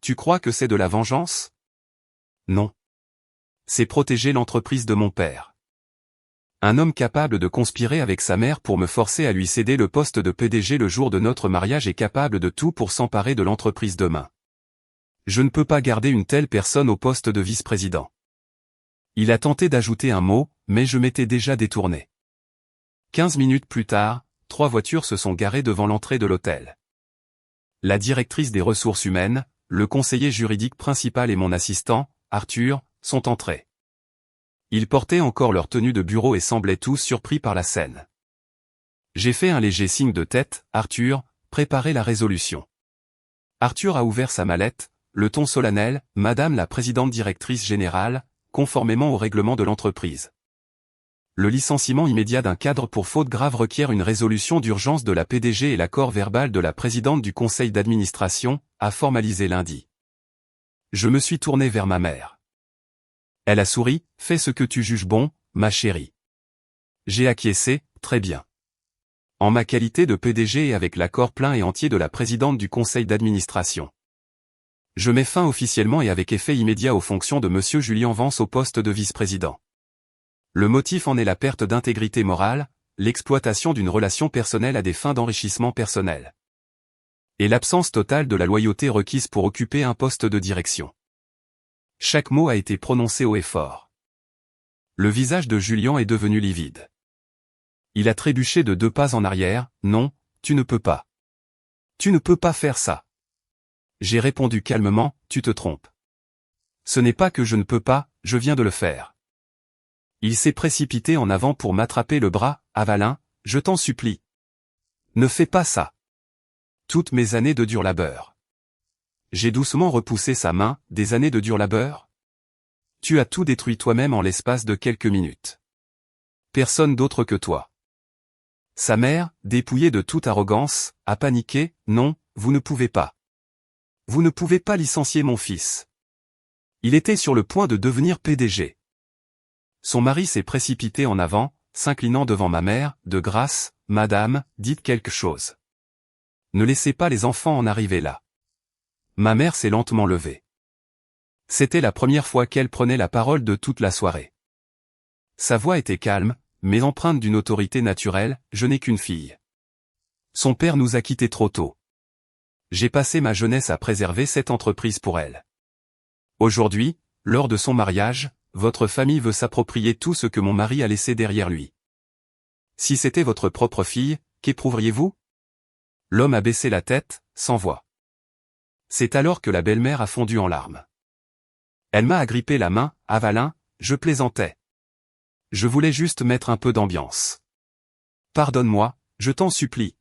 Tu crois que c'est de la vengeance ? Non. C'est protéger l'entreprise de mon père. Un homme capable de conspirer avec sa mère pour me forcer à lui céder le poste de PDG le jour de notre mariage est capable de tout pour s'emparer de l'entreprise demain. Je ne peux pas garder une telle personne au poste de vice-président. » Il a tenté d'ajouter un mot, mais je m'étais déjà détourné. 15 minutes plus tard, 3 voitures se sont garées devant l'entrée de l'hôtel. La directrice des ressources humaines, le conseiller juridique principal et mon assistant, Arthur, sont entrés. Ils portaient encore leur tenue de bureau et semblaient tous surpris par la scène. J'ai fait un léger signe de tête. Arthur, préparez la résolution. Arthur a ouvert sa mallette, le ton solennel, Madame la présidente directrice générale, conformément au règlement de l'entreprise. Le licenciement immédiat d'un cadre pour faute grave requiert une résolution d'urgence de la PDG et l'accord verbal de la présidente du conseil d'administration, à formaliser lundi. Je me suis tourné vers ma mère. Elle a souri, fais ce que tu juges bon, ma chérie. J'ai acquiescé, très bien. En ma qualité de PDG et avec l'accord plein et entier de la présidente du conseil d'administration. Je mets fin officiellement et avec effet immédiat aux fonctions de Monsieur Julien Vance au poste de vice-président. Le motif en est la perte d'intégrité morale, l'exploitation d'une relation personnelle à des fins d'enrichissement personnel. Et l'absence totale de la loyauté requise pour occuper un poste de direction. Chaque mot a été prononcé haut et fort. Le visage de Julien est devenu livide. Il a trébuché de 2 pas en arrière, non, tu ne peux pas. Tu ne peux pas faire ça. J'ai répondu calmement, tu te trompes. Ce n'est pas que je ne peux pas, je viens de le faire. Il s'est précipité en avant pour m'attraper le bras, Avalin, je t'en supplie. Ne fais pas ça. Toutes mes années de dur labeur. J'ai doucement repoussé sa main, des années de dur labeur? Tu as tout détruit toi-même en l'espace de quelques minutes. Personne d'autre que toi. Sa mère, dépouillée de toute arrogance, a paniqué, non, vous ne pouvez pas. Vous ne pouvez pas licencier mon fils. Il était sur le point de devenir PDG. Son mari s'est précipité en avant, s'inclinant devant ma mère, de grâce, madame, dites quelque chose. Ne laissez pas les enfants en arriver là. Ma mère s'est lentement levée. C'était la première fois qu'elle prenait la parole de toute la soirée. Sa voix était calme, mais empreinte d'une autorité naturelle, je n'ai qu'une fille. Son père nous a quittés trop tôt. J'ai passé ma jeunesse à préserver cette entreprise pour elle. Aujourd'hui, lors de son mariage, votre famille veut s'approprier tout ce que mon mari a laissé derrière lui. Si c'était votre propre fille, qu'éprouveriez-vous? L'homme a baissé la tête, sans voix. C'est alors que la belle-mère a fondu en larmes. Elle m'a agrippé la main, Avalin, je plaisantais. Je voulais juste mettre un peu d'ambiance. Pardonne-moi, je t'en supplie.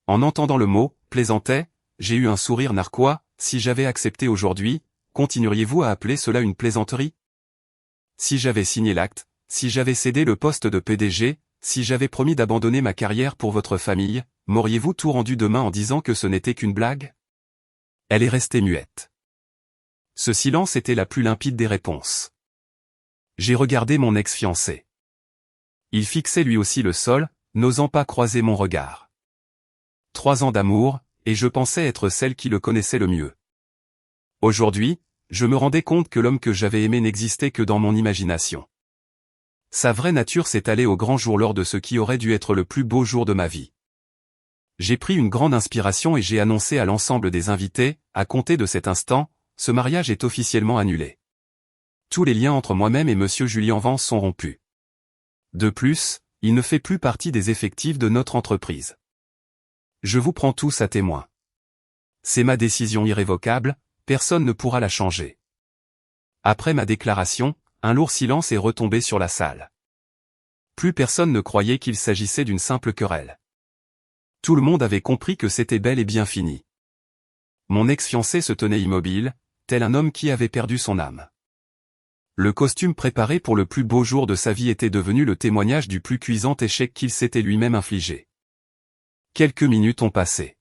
En entendant le mot, plaisantais, j'ai eu un sourire narquois, si j'avais accepté aujourd'hui, continueriez-vous à appeler cela une plaisanterie? Si j'avais signé l'acte, si j'avais cédé le poste de PDG, si j'avais promis d'abandonner ma carrière pour votre famille, m'auriez-vous tout rendu demain en disant que ce n'était qu'une blague? Elle est restée muette. Ce silence était la plus limpide des réponses. J'ai regardé mon ex-fiancé. Il fixait lui aussi le sol, n'osant pas croiser mon regard. 3 ans d'amour, et je pensais être celle qui le connaissait le mieux. Aujourd'hui, je me rendais compte que l'homme que j'avais aimé n'existait que dans mon imagination. Sa vraie nature s'est allée au grand jour lors de ce qui aurait dû être le plus beau jour de ma vie. J'ai pris une grande inspiration et j'ai annoncé à l'ensemble des invités, à compter de cet instant, ce mariage est officiellement annulé. Tous les liens entre moi-même et Monsieur Julien Vance sont rompus. De plus, il ne fait plus partie des effectifs de notre entreprise. Je vous prends tous à témoin. C'est ma décision irrévocable, personne ne pourra la changer. Après ma déclaration, un lourd silence est retombé sur la salle. Plus personne ne croyait qu'il s'agissait d'une simple querelle. Tout le monde avait compris que c'était bel et bien fini. Mon ex-fiancé se tenait immobile, tel un homme qui avait perdu son âme. Le costume préparé pour le plus beau jour de sa vie était devenu le témoignage du plus cuisant échec qu'il s'était lui-même infligé. Quelques minutes ont passé.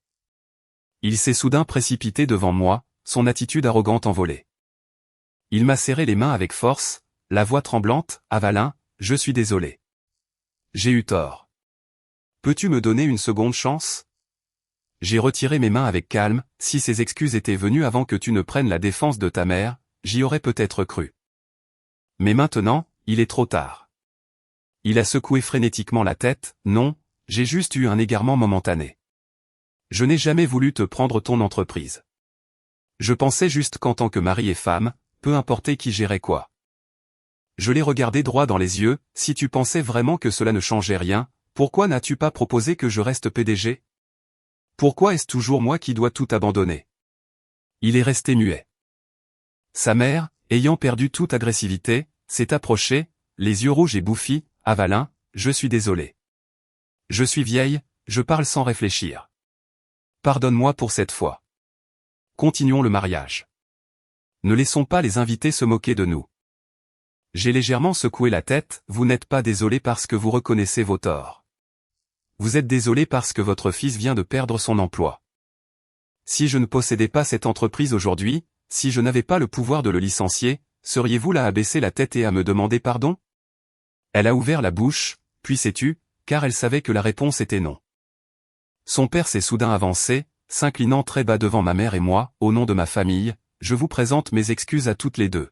Il s'est soudain précipité devant moi, son attitude arrogante envolée. Il m'a serré les mains avec force, la voix tremblante, Avalin, je suis désolé. J'ai eu tort. Peux-tu me donner une seconde chance? J'ai retiré mes mains avec calme, si ces excuses étaient venues avant que tu ne prennes la défense de ta mère, j'y aurais peut-être cru. Mais maintenant, il est trop tard. Il a secoué frénétiquement la tête, non, j'ai juste eu un égarement momentané. Je n'ai jamais voulu te prendre ton entreprise. Je pensais juste qu'en tant que mari et femme, peu importait qui gérait quoi. Je l'ai regardé droit dans les yeux, si tu pensais vraiment que cela ne changeait rien, pourquoi n'as-tu pas proposé que je reste PDG? Pourquoi est-ce toujours moi qui dois tout abandonner? Il est resté muet. Sa mère, ayant perdu toute agressivité, s'est approchée, les yeux rouges et bouffis, Avalin, je suis désolé. Je suis vieille, je parle sans réfléchir. Pardonne-moi pour cette fois. Continuons le mariage. Ne laissons pas les invités se moquer de nous. J'ai légèrement secoué la tête, vous n'êtes pas désolé parce que vous reconnaissez vos torts. Vous êtes désolé parce que votre fils vient de perdre son emploi. Si je ne possédais pas cette entreprise aujourd'hui, si je n'avais pas le pouvoir de le licencier, seriez-vous là à baisser la tête et à me demander pardon? Elle a ouvert la bouche, puis s'est tue, car elle savait que la réponse était non. Son père s'est soudain avancé, s'inclinant très bas devant ma mère et moi, au nom de ma famille, je vous présente mes excuses à toutes les deux.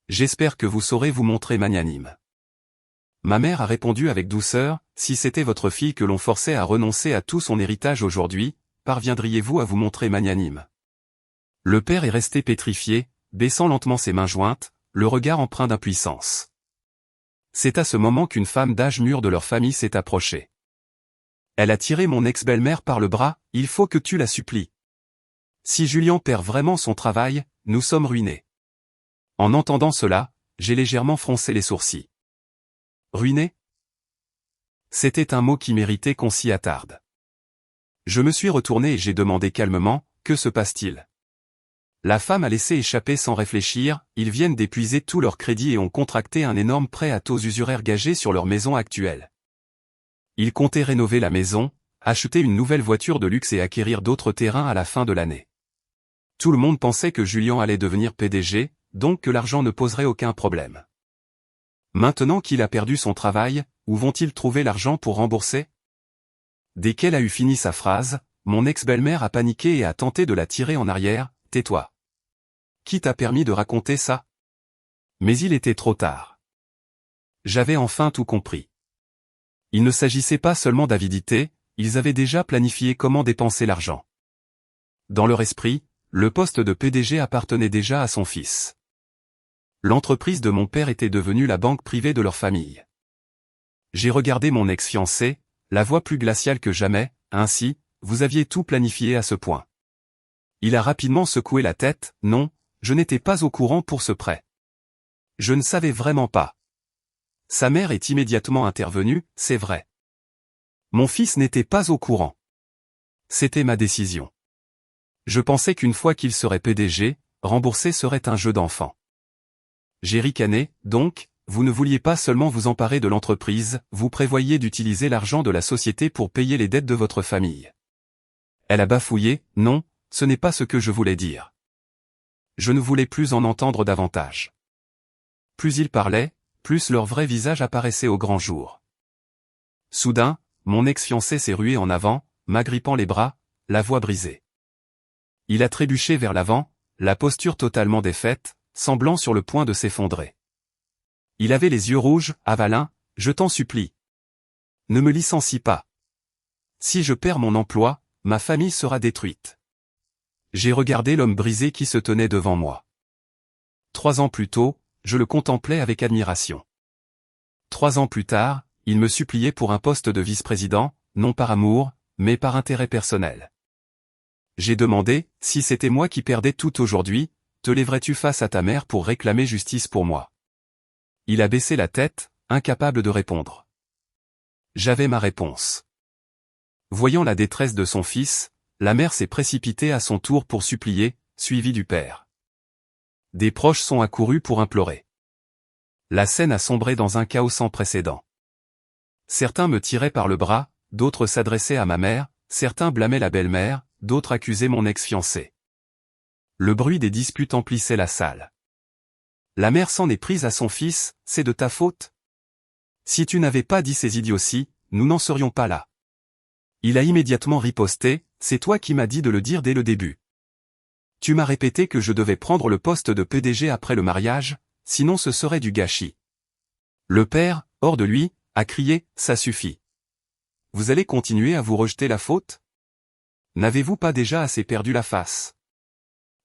J'espère que vous saurez vous montrer magnanime. Ma mère a répondu avec douceur, si c'était votre fille que l'on forçait à renoncer à tout son héritage aujourd'hui, parviendriez-vous à vous montrer magnanime? Le père est resté pétrifié, baissant lentement ses mains jointes, le regard empreint d'impuissance. C'est à ce moment qu'une femme d'âge mûr de leur famille s'est approchée. Elle a tiré mon ex-belle-mère par le bras, il faut que tu la supplies. Si Julien perd vraiment son travail, nous sommes ruinés. En entendant cela, j'ai légèrement froncé les sourcils. Ruiné? C'était un mot qui méritait qu'on s'y attarde. Je me suis retourné et j'ai demandé calmement, que se passe-t-il? La femme a laissé échapper sans réfléchir, ils viennent d'épuiser tout leur crédit et ont contracté un énorme prêt à taux usuraires gagés sur leur maison actuelle. Ils comptaient rénover la maison, acheter une nouvelle voiture de luxe et acquérir d'autres terrains à la fin de l'année. Tout le monde pensait que Julien allait devenir PDG, donc que l'argent ne poserait aucun problème. Maintenant qu'il a perdu son travail, où vont-ils trouver l'argent pour rembourser? Dès qu'elle a eu fini sa phrase, mon ex-belle-mère a paniqué et a tenté de la tirer en arrière, « Tais-toi. Qui t'a permis de raconter ça ?» Mais il était trop tard. J'avais enfin tout compris. Il ne s'agissait pas seulement d'avidité, ils avaient déjà planifié comment dépenser l'argent. Dans leur esprit, le poste de PDG appartenait déjà à son fils. L'entreprise de mon père était devenue la banque privée de leur famille. J'ai regardé mon ex-fiancé, la voix plus glaciale que jamais, ainsi, vous aviez tout planifié à ce point. Il a rapidement secoué la tête, non, je n'étais pas au courant pour ce prêt. Je ne savais vraiment pas. Sa mère est immédiatement intervenue, c'est vrai. Mon fils n'était pas au courant. C'était ma décision. Je pensais qu'une fois qu'il serait PDG, rembourser serait un jeu d'enfant. J'ai ricané, donc, vous ne vouliez pas seulement vous emparer de l'entreprise, vous prévoyiez d'utiliser l'argent de la société pour payer les dettes de votre famille. Elle a bafouillé, non, ce n'est pas ce que je voulais dire. Je ne voulais plus en entendre davantage. Plus ils parlaient, plus leur vrai visage apparaissait au grand jour. Soudain, mon ex-fiancé s'est rué en avant, m'agrippant les bras, la voix brisée. Il a trébuché vers l'avant, la posture totalement défaite, semblant sur le point de s'effondrer. Il avait les yeux rouges, Avalin, je t'en supplie. Ne me licencie pas. Si je perds mon emploi, ma famille sera détruite. J'ai regardé l'homme brisé qui se tenait devant moi. 3 ans plus tôt, je le contemplais avec admiration. 3 ans plus tard, il me suppliait pour un poste de vice-président, non par amour, mais par intérêt personnel. J'ai demandé, si c'était moi qui perdais tout aujourd'hui, te lèverais-tu face à ta mère pour réclamer justice pour moi? Il a baissé la tête, incapable de répondre. J'avais ma réponse. Voyant la détresse de son fils, la mère s'est précipitée à son tour pour supplier, suivie du père. Des proches sont accourus pour implorer. La scène a sombré dans un chaos sans précédent. Certains me tiraient par le bras, d'autres s'adressaient à ma mère, certains blâmaient la belle-mère, d'autres accusaient mon ex-fiancé. Le bruit des disputes emplissait la salle. La mère s'en est prise à son fils, c'est de ta faute? Si tu n'avais pas dit ces idioties, nous n'en serions pas là. Il a immédiatement riposté, c'est toi qui m'as dit de le dire dès le début. Tu m'as répété que je devais prendre le poste de PDG après le mariage, sinon ce serait du gâchis. Le père, hors de lui, a crié, ça suffit. Vous allez continuer à vous rejeter la faute? N'avez-vous pas déjà assez perdu la face?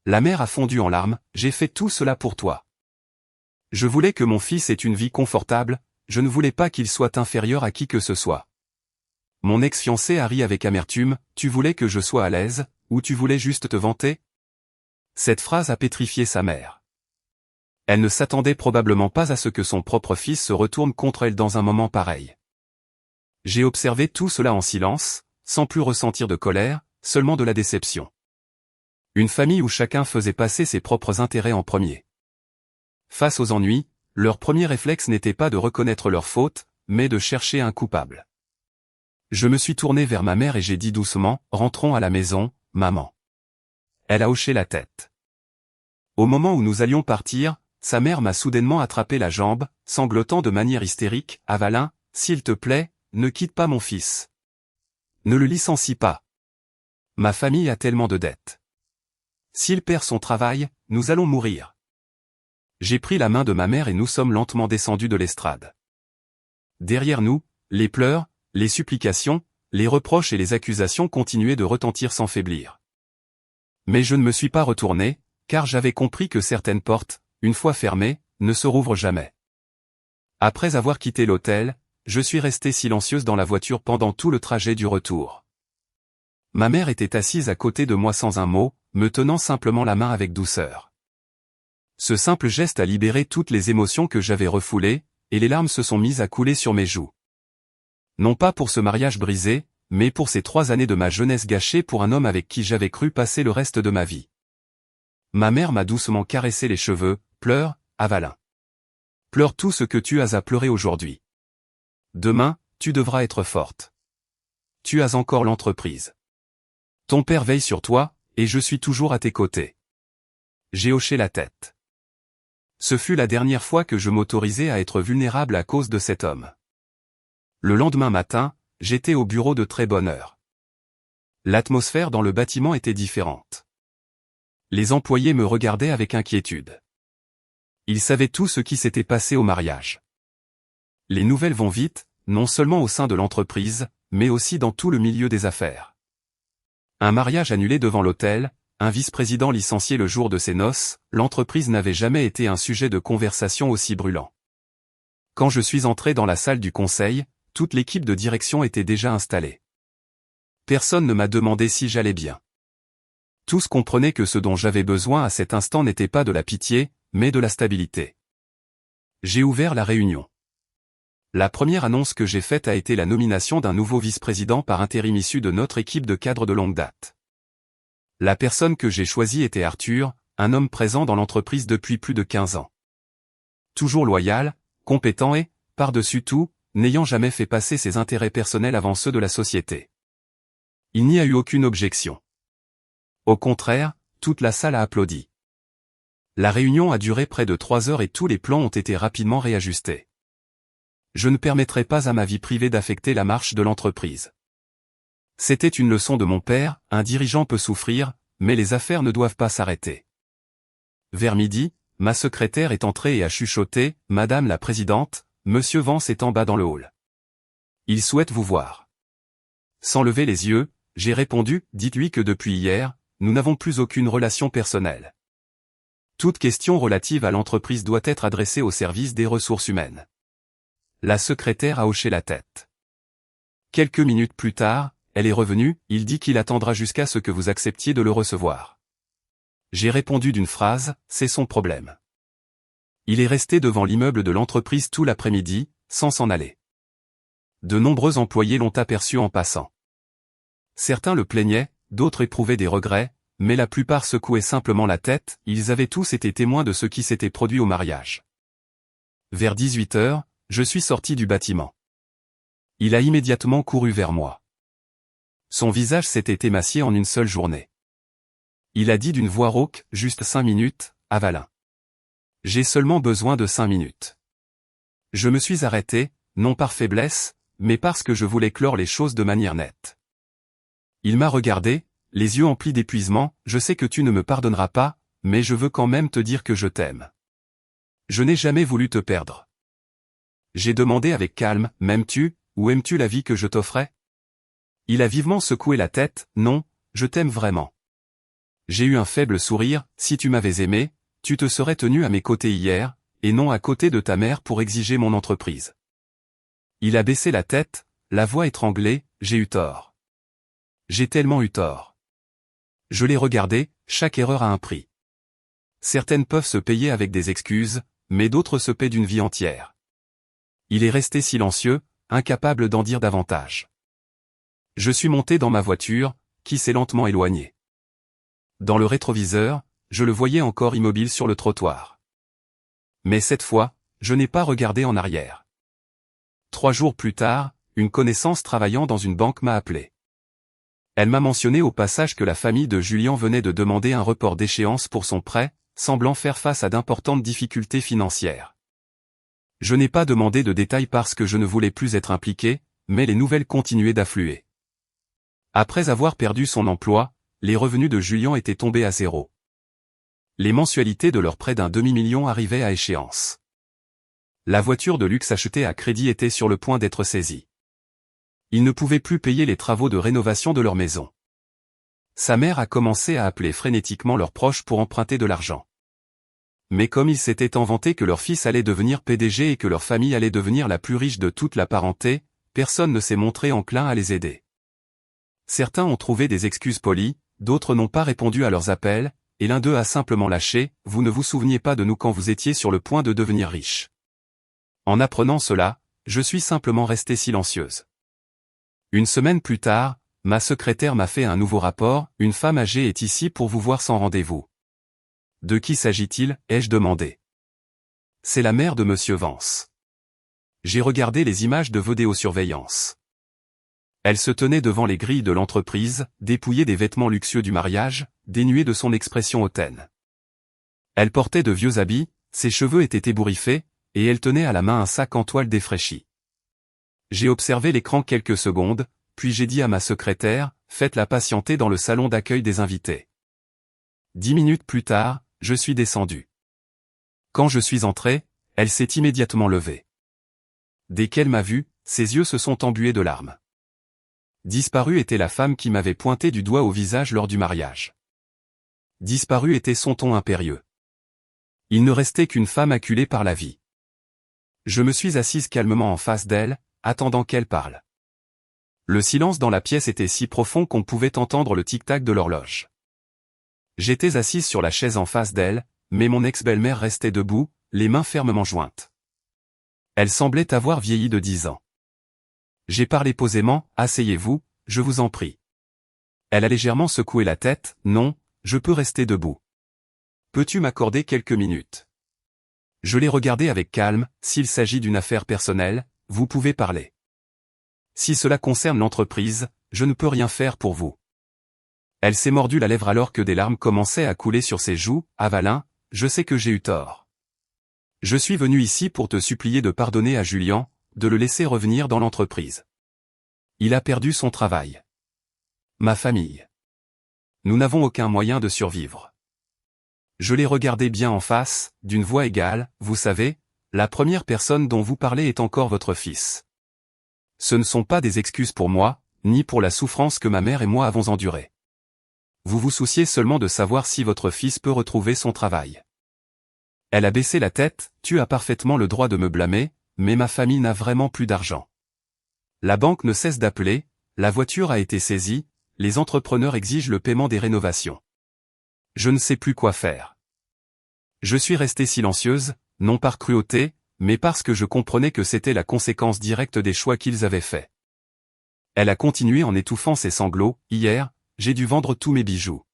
La mère a fondu en larmes, j'ai fait tout cela pour toi. Je voulais que mon fils ait une vie confortable, je ne voulais pas qu'il soit inférieur à qui que ce soit. Mon ex-fiancé a ri avec amertume, tu voulais que je sois à l'aise, ou tu voulais juste te vanter? Cette phrase a pétrifié sa mère. Elle ne s'attendait probablement pas à ce que son propre fils se retourne contre elle dans un moment pareil. J'ai observé tout cela en silence, sans plus ressentir de colère, seulement de la déception. Une famille où chacun faisait passer ses propres intérêts en premier. Face aux ennuis, leur premier réflexe n'était pas de reconnaître leur faute, mais de chercher un coupable. Je me suis tourné vers ma mère et j'ai dit doucement, « Rentrons à la maison, maman. » Elle a hoché la tête. Au moment où nous allions partir, sa mère m'a soudainement attrapé la jambe, sanglotant de manière hystérique, « Avalin, s'il te plaît, ne quitte pas mon fils. Ne le licencie pas. Ma famille a tellement de dettes. S'il perd son travail, nous allons mourir. » J'ai pris la main de ma mère et nous sommes lentement descendus de l'estrade. Derrière nous, les pleurs, les supplications, les reproches et les accusations continuaient de retentir sans faiblir. Mais je ne me suis pas retourné, car j'avais compris que certaines portes, une fois fermées, ne se rouvrent jamais. Après avoir quitté l'hôtel, je suis resté silencieuse dans la voiture pendant tout le trajet du retour. Ma mère était assise à côté de moi sans un mot, me tenant simplement la main avec douceur. Ce simple geste a libéré toutes les émotions que j'avais refoulées, et les larmes se sont mises à couler sur mes joues. Non pas pour ce mariage brisé, mais pour ces 3 années de ma jeunesse gâchée pour un homme avec qui j'avais cru passer le reste de ma vie. Ma mère m'a doucement caressé les cheveux, « Pleure, Avalin. Pleure tout ce que tu as à pleurer aujourd'hui. Demain, tu devras être forte. Tu as encore l'entreprise. Ton père veille sur toi, et je suis toujours à tes côtés. » J'ai hoché la tête. Ce fut la dernière fois que je m'autorisais à être vulnérable à cause de cet homme. Le lendemain matin, j'étais au bureau de très bonne heure. L'atmosphère dans le bâtiment était différente. Les employés me regardaient avec inquiétude. Ils savaient tout ce qui s'était passé au mariage. Les nouvelles vont vite, non seulement au sein de l'entreprise, mais aussi dans tout le milieu des affaires. Un mariage annulé devant l'hôtel, un vice-président licencié le jour de ses noces, l'entreprise n'avait jamais été un sujet de conversation aussi brûlant. Quand je suis entré dans la salle du conseil, toute l'équipe de direction était déjà installée. Personne ne m'a demandé si j'allais bien. Tous comprenaient que ce dont j'avais besoin à cet instant n'était pas de la pitié, mais de la stabilité. J'ai ouvert la réunion. La première annonce que j'ai faite a été la nomination d'un nouveau vice-président par intérim issu de notre équipe de cadres de longue date. La personne que j'ai choisie était Arthur, un homme présent dans l'entreprise depuis plus de 15 ans. Toujours loyal, compétent et, par-dessus tout, n'ayant jamais fait passer ses intérêts personnels avant ceux de la société. Il n'y a eu aucune objection. Au contraire, toute la salle a applaudi. La réunion a duré près de 3 heures et tous les plans ont été rapidement réajustés. Je ne permettrai pas à ma vie privée d'affecter la marche de l'entreprise. C'était une leçon de mon père, un dirigeant peut souffrir, mais les affaires ne doivent pas s'arrêter. Vers midi, ma secrétaire est entrée et a chuchoté, « Madame la Présidente, Monsieur Vance est en bas dans le hall. Il souhaite vous voir. » Sans lever les yeux, j'ai répondu, « Dites-lui que depuis hier, nous n'avons plus aucune relation personnelle. Toute question relative à l'entreprise doit être adressée au service des ressources humaines. » La secrétaire a hoché la tête. Quelques minutes plus tard, elle est revenue, « Il dit qu'il attendra jusqu'à ce que vous acceptiez de le recevoir. » J'ai répondu d'une phrase, « C'est son problème. » Il est resté devant l'immeuble de l'entreprise tout l'après-midi, sans s'en aller. De nombreux employés l'ont aperçu en passant. Certains le plaignaient, d'autres éprouvaient des regrets, mais la plupart secouaient simplement la tête, ils avaient tous été témoins de ce qui s'était produit au mariage. Vers 18 heures, je suis sorti du bâtiment. Il a immédiatement couru vers moi. Son visage s'était émacié en une seule journée. Il a dit d'une voix rauque, « Juste 5 minutes, Avalin. J'ai seulement besoin de 5 minutes. » Je me suis arrêté, non par faiblesse, mais parce que je voulais clore les choses de manière nette. Il m'a regardé, les yeux emplis d'épuisement, « Je sais que tu ne me pardonneras pas, mais je veux quand même te dire que je t'aime. Je n'ai jamais voulu te perdre. » J'ai demandé avec calme, « M'aimes-tu, ou aimes-tu la vie que je t'offrais ?» Il a vivement secoué la tête, « Non, je t'aime vraiment. » J'ai eu un faible sourire, « Si tu m'avais aimé, tu te serais tenu à mes côtés hier, et non à côté de ta mère pour exiger mon entreprise. » Il a baissé la tête, la voix étranglée, « J'ai eu tort. J'ai tellement eu tort. » Je l'ai regardé, chaque erreur a un prix. Certaines peuvent se payer avec des excuses, mais d'autres se paient d'une vie entière. Il est resté silencieux, incapable d'en dire davantage. Je suis monté dans ma voiture, qui s'est lentement éloignée. Dans le rétroviseur, je le voyais encore immobile sur le trottoir. Mais cette fois, je n'ai pas regardé en arrière. 3 jours plus tard, une connaissance travaillant dans une banque m'a appelé. Elle m'a mentionné au passage que la famille de Julien venait de demander un report d'échéance pour son prêt, semblant faire face à d'importantes difficultés financières. Je n'ai pas demandé de détails parce que je ne voulais plus être impliqué, mais les nouvelles continuaient d'affluer. Après avoir perdu son emploi, les revenus de Julien étaient tombés à zéro. Les mensualités de leur prêt d'1 demi-million arrivaient à échéance. La voiture de luxe achetée à crédit était sur le point d'être saisie. Ils ne pouvaient plus payer les travaux de rénovation de leur maison. Sa mère a commencé à appeler frénétiquement leurs proches pour emprunter de l'argent. Mais comme ils s'étaient inventé que leur fils allait devenir PDG et que leur famille allait devenir la plus riche de toute la parenté, personne ne s'est montré enclin à les aider. Certains ont trouvé des excuses polies, d'autres n'ont pas répondu à leurs appels, et l'un d'eux a simplement lâché « Vous ne vous souveniez pas de nous quand vous étiez sur le point de devenir riche ». En apprenant cela, je suis simplement restée silencieuse. Une semaine plus tard, ma secrétaire m'a fait un nouveau rapport, « Une femme âgée est ici pour vous voir sans rendez-vous. » De qui s'agit-il, ai-je demandé. C'est la mère de Monsieur Vance. J'ai regardé les images de vidéosurveillance. Elle se tenait devant les grilles de l'entreprise, dépouillée des vêtements luxueux du mariage, dénuée de son expression hautaine. Elle portait de vieux habits, ses cheveux étaient ébouriffés, et elle tenait à la main un sac en toile défraîchi. J'ai observé l'écran quelques secondes, puis j'ai dit à ma secrétaire, faites-la patienter dans le salon d'accueil des invités. 10 minutes plus tard, je suis descendu. Quand je suis entré, elle s'est immédiatement levée. Dès qu'elle m'a vu, ses yeux se sont embués de larmes. Disparue était la femme qui m'avait pointé du doigt au visage lors du mariage. Disparu était son ton impérieux. Il ne restait qu'une femme acculée par la vie. Je me suis assise calmement en face d'elle, attendant qu'elle parle. Le silence dans la pièce était si profond qu'on pouvait entendre le tic-tac de l'horloge. J'étais assise sur la chaise en face d'elle, mais mon ex-belle-mère restait debout, les mains fermement jointes. Elle semblait avoir vieilli de 10 ans. J'ai parlé posément, « Asseyez-vous, je vous en prie. » Elle a légèrement secoué la tête, « Non, je peux rester debout. Peux-tu m'accorder quelques minutes ?» Je l'ai regardée avec calme, « S'il s'agit d'une affaire personnelle, vous pouvez parler. Si cela concerne l'entreprise, je ne peux rien faire pour vous. » Elle s'est mordu la lèvre alors que des larmes commençaient à couler sur ses joues, « Avalin, je sais que j'ai eu tort. Je suis venu ici pour te supplier de pardonner à Julien, de le laisser revenir dans l'entreprise. Il a perdu son travail. Ma famille. Nous n'avons aucun moyen de survivre. » Je l'ai regardé bien en face, d'une voix égale, « Vous savez, la première personne dont vous parlez est encore votre fils. Ce ne sont pas des excuses pour moi, ni pour la souffrance que ma mère et moi avons endurée. Vous vous souciez seulement de savoir si votre fils peut retrouver son travail. » Elle a baissé la tête, « Tu as parfaitement le droit de me blâmer, mais ma famille n'a vraiment plus d'argent. La banque ne cesse d'appeler, la voiture a été saisie, les entrepreneurs exigent le paiement des rénovations. Je ne sais plus quoi faire. » Je suis restée silencieuse, non par cruauté, mais parce que je comprenais que c'était la conséquence directe des choix qu'ils avaient faits. Elle a continué en étouffant ses sanglots, « Hier, j'ai dû vendre tous mes bijoux.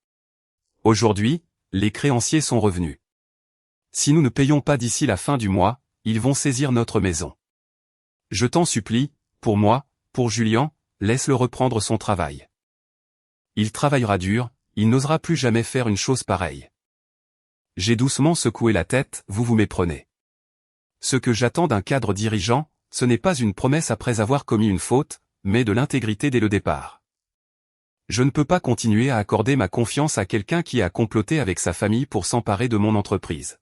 Aujourd'hui, les créanciers sont revenus. Si nous ne payons pas d'ici la fin du mois, ils vont saisir notre maison. Je t'en supplie, pour moi, pour Julien, laisse-le reprendre son travail. Il travaillera dur, il n'osera plus jamais faire une chose pareille. » J'ai doucement secoué la tête, « Vous vous méprenez. Ce que j'attends d'un cadre dirigeant, ce n'est pas une promesse après avoir commis une faute, mais de l'intégrité dès le départ. Je ne peux pas continuer à accorder ma confiance à quelqu'un qui a comploté avec sa famille pour s'emparer de mon entreprise. »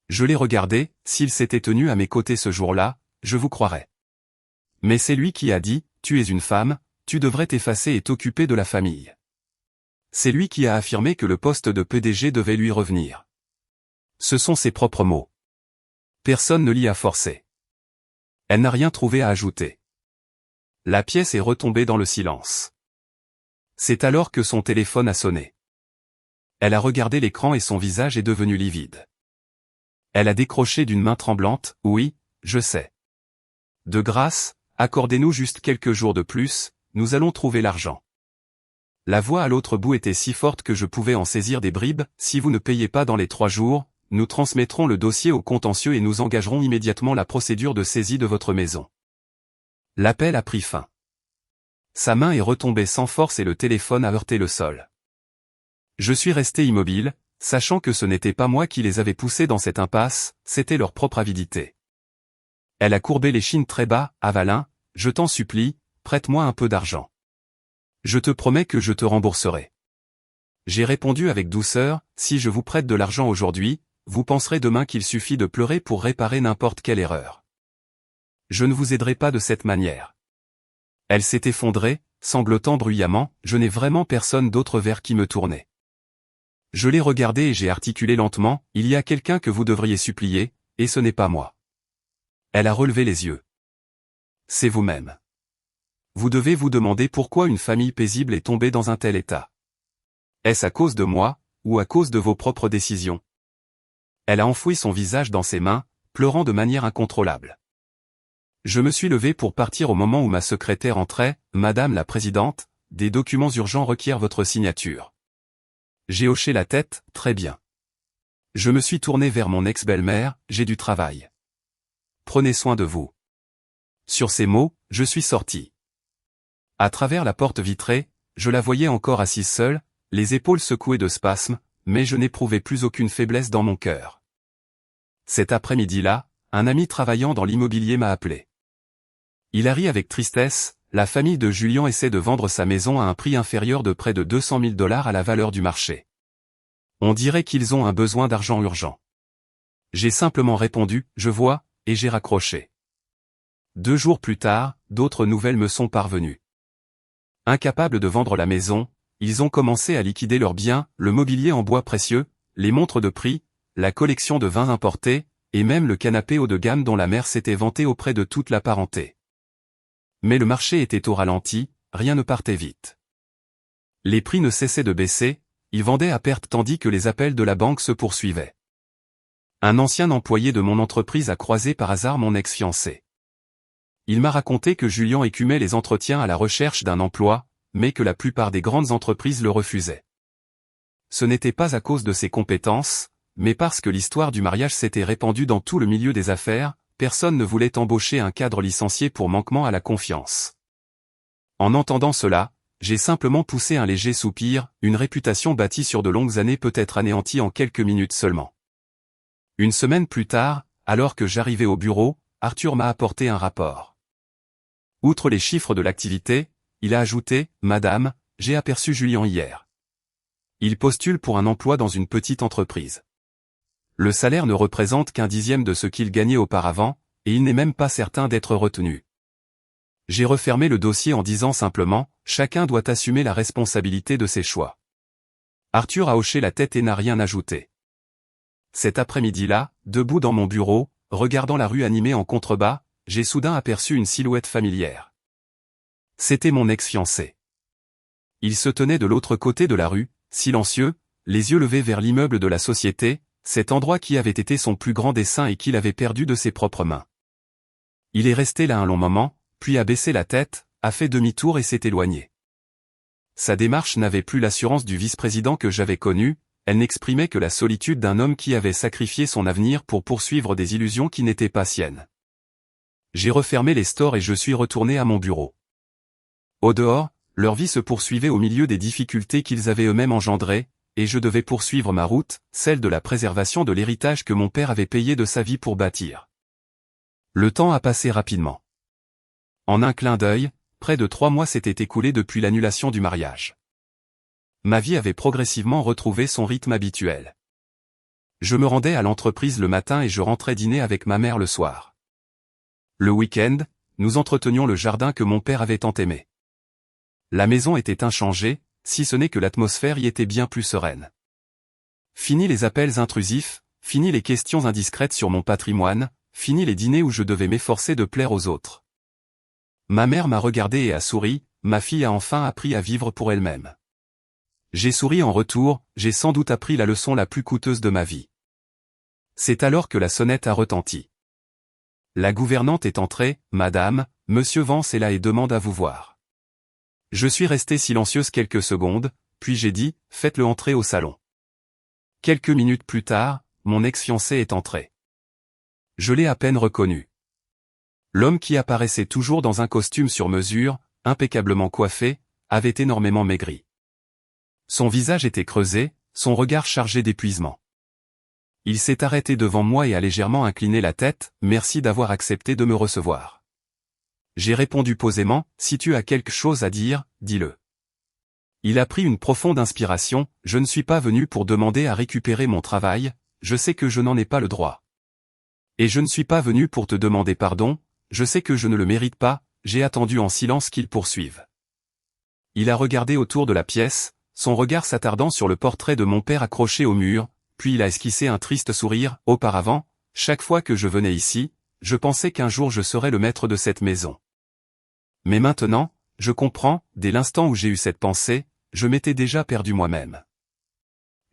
Je l'ai regardé, « S'il s'était tenu à mes côtés ce jour-là, je vous croirais. Mais c'est lui qui a dit, « Tu es une femme, tu devrais t'effacer et t'occuper de la famille. » C'est lui qui a affirmé que le poste de PDG devait lui revenir. Ce sont ses propres mots. Personne ne l'y a forcé. Elle n'a rien trouvé à ajouter. La pièce est retombée dans le silence. C'est alors que son téléphone a sonné. Elle a regardé l'écran et son visage est devenu livide. Elle a décroché d'une main tremblante, « Oui, je sais. De grâce, accordez-nous juste quelques jours de plus, nous allons trouver l'argent. La voix à l'autre bout était si forte que je pouvais en saisir des bribes. Si vous ne payez pas dans les 3 jours, nous transmettrons le dossier au contentieux et nous engagerons immédiatement la procédure de saisie de votre maison. L'appel a pris fin. Sa main est retombée sans force et le téléphone a heurté le sol. Je suis resté immobile, sachant que ce n'était pas moi qui les avais poussés dans cette impasse, c'était leur propre avidité. Elle a courbé l'échine très bas, Avalin, je t'en supplie, prête-moi un peu d'argent. Je te promets que je te rembourserai. J'ai répondu avec douceur, si je vous prête de l'argent aujourd'hui, vous penserez demain qu'il suffit de pleurer pour réparer n'importe quelle erreur. Je ne vous aiderai pas de cette manière. Elle s'est effondrée, sanglotant bruyamment, je n'ai vraiment personne d'autre vers qui me tourner. Je l'ai regardée et j'ai articulé lentement, il y a quelqu'un que vous devriez supplier, et ce n'est pas moi. Elle a relevé les yeux. C'est vous-même. Vous devez vous demander pourquoi une famille paisible est tombée dans un tel état. Est-ce à cause de moi, ou à cause de vos propres décisions? Elle a enfoui son visage dans ses mains, pleurant de manière incontrôlable. Je me suis levé pour partir au moment où ma secrétaire entrait, « Madame la Présidente, des documents urgents requièrent votre signature. » J'ai hoché la tête, « Très bien. » Je me suis tourné vers mon ex-belle-mère, « J'ai du travail. Prenez soin de vous. » Sur ces mots, je suis sorti. À travers la porte vitrée, je la voyais encore assise seule, les épaules secouées de spasmes, mais je n'éprouvais plus aucune faiblesse dans mon cœur. Cet après-midi-là, un ami travaillant dans l'immobilier m'a appelé. Il a ri avec tristesse, la famille de Julien essaie de vendre sa maison à un prix inférieur de près de 200 000 $ à la valeur du marché. On dirait qu'ils ont un besoin d'argent urgent. J'ai simplement répondu, je vois, et j'ai raccroché. 2 jours plus tard, d'autres nouvelles me sont parvenues. Incapables de vendre la maison, ils ont commencé à liquider leurs biens, le mobilier en bois précieux, les montres de prix, la collection de vins importés, et même le canapé haut de gamme dont la mère s'était vantée auprès de toute la parenté. Mais le marché était au ralenti, rien ne partait vite. Les prix ne cessaient de baisser, ils vendaient à perte tandis que les appels de la banque se poursuivaient. Un ancien employé de mon entreprise a croisé par hasard mon ex-fiancé. Il m'a raconté que Julien écumait les entretiens à la recherche d'un emploi, mais que la plupart des grandes entreprises le refusaient. Ce n'était pas à cause de ses compétences, mais parce que l'histoire du mariage s'était répandue dans tout le milieu des affaires, personne ne voulait embaucher un cadre licencié pour manquement à la confiance. En entendant cela, j'ai simplement poussé un léger soupir, une réputation bâtie sur de longues années peut être anéantie en quelques minutes seulement. Une semaine plus tard, alors que j'arrivais au bureau, Arthur m'a apporté un rapport. Outre les chiffres de l'activité, il a ajouté, « Madame, j'ai aperçu Julien hier. Il postule pour un emploi dans une petite entreprise. Le salaire ne représente qu'un dixième de ce qu'il gagnait auparavant, et il n'est même pas certain d'être retenu. » J'ai refermé le dossier en disant simplement, « Chacun doit assumer la responsabilité de ses choix. » Arthur a hoché la tête et n'a rien ajouté. Cet après-midi-là, debout dans mon bureau, regardant la rue animée en contrebas, j'ai soudain aperçu une silhouette familière. C'était mon ex-fiancé. Il se tenait de l'autre côté de la rue, silencieux, les yeux levés vers l'immeuble de la société, cet endroit qui avait été son plus grand dessein et qu'il avait perdu de ses propres mains. Il est resté là un long moment, puis a baissé la tête, a fait demi-tour et s'est éloigné. Sa démarche n'avait plus l'assurance du vice-président que j'avais connu, elle n'exprimait que la solitude d'un homme qui avait sacrifié son avenir pour poursuivre des illusions qui n'étaient pas siennes. J'ai refermé les stores et je suis retourné à mon bureau. Au dehors, leur vie se poursuivait au milieu des difficultés qu'ils avaient eux-mêmes engendrées, et je devais poursuivre ma route, celle de la préservation de l'héritage que mon père avait payé de sa vie pour bâtir. Le temps a passé rapidement. En un clin d'œil, près de 3 mois s'étaient écoulés depuis l'annulation du mariage. Ma vie avait progressivement retrouvé son rythme habituel. Je me rendais à l'entreprise le matin et je rentrais dîner avec ma mère le soir. Le week-end, nous entretenions le jardin que mon père avait tant aimé. La maison était inchangée, si ce n'est que l'atmosphère y était bien plus sereine. Fini les appels intrusifs, fini les questions indiscrètes sur mon patrimoine, fini les dîners où je devais m'efforcer de plaire aux autres. Ma mère m'a regardé et a souri, ma fille a enfin appris à vivre pour elle-même. J'ai souri en retour, j'ai sans doute appris la leçon la plus coûteuse de ma vie. C'est alors que la sonnette a retenti. La gouvernante est entrée, « Madame, Monsieur Vance est là et demande à vous voir. Je suis restée silencieuse quelques secondes, puis j'ai dit, faites-le entrer au salon. Quelques minutes plus tard, mon ex-fiancé est entré. Je l'ai à peine reconnu. L'homme qui apparaissait toujours dans un costume sur mesure, impeccablement coiffé, avait énormément maigri. Son visage était creusé, son regard chargé d'épuisement. Il s'est arrêté devant moi et a légèrement incliné la tête, merci d'avoir accepté de me recevoir. J'ai répondu posément, si tu as quelque chose à dire, dis-le. Il a pris une profonde inspiration, je ne suis pas venu pour demander à récupérer mon travail, je sais que je n'en ai pas le droit. Et je ne suis pas venu pour te demander pardon, je sais que je ne le mérite pas, j'ai attendu en silence qu'il poursuive. Il a regardé autour de la pièce, son regard s'attardant sur le portrait de mon père accroché au mur, puis il a esquissé un triste sourire. Auparavant, chaque fois que je venais ici, je pensais qu'un jour je serais le maître de cette maison. Mais maintenant, je comprends, dès l'instant où j'ai eu cette pensée, je m'étais déjà perdu moi-même.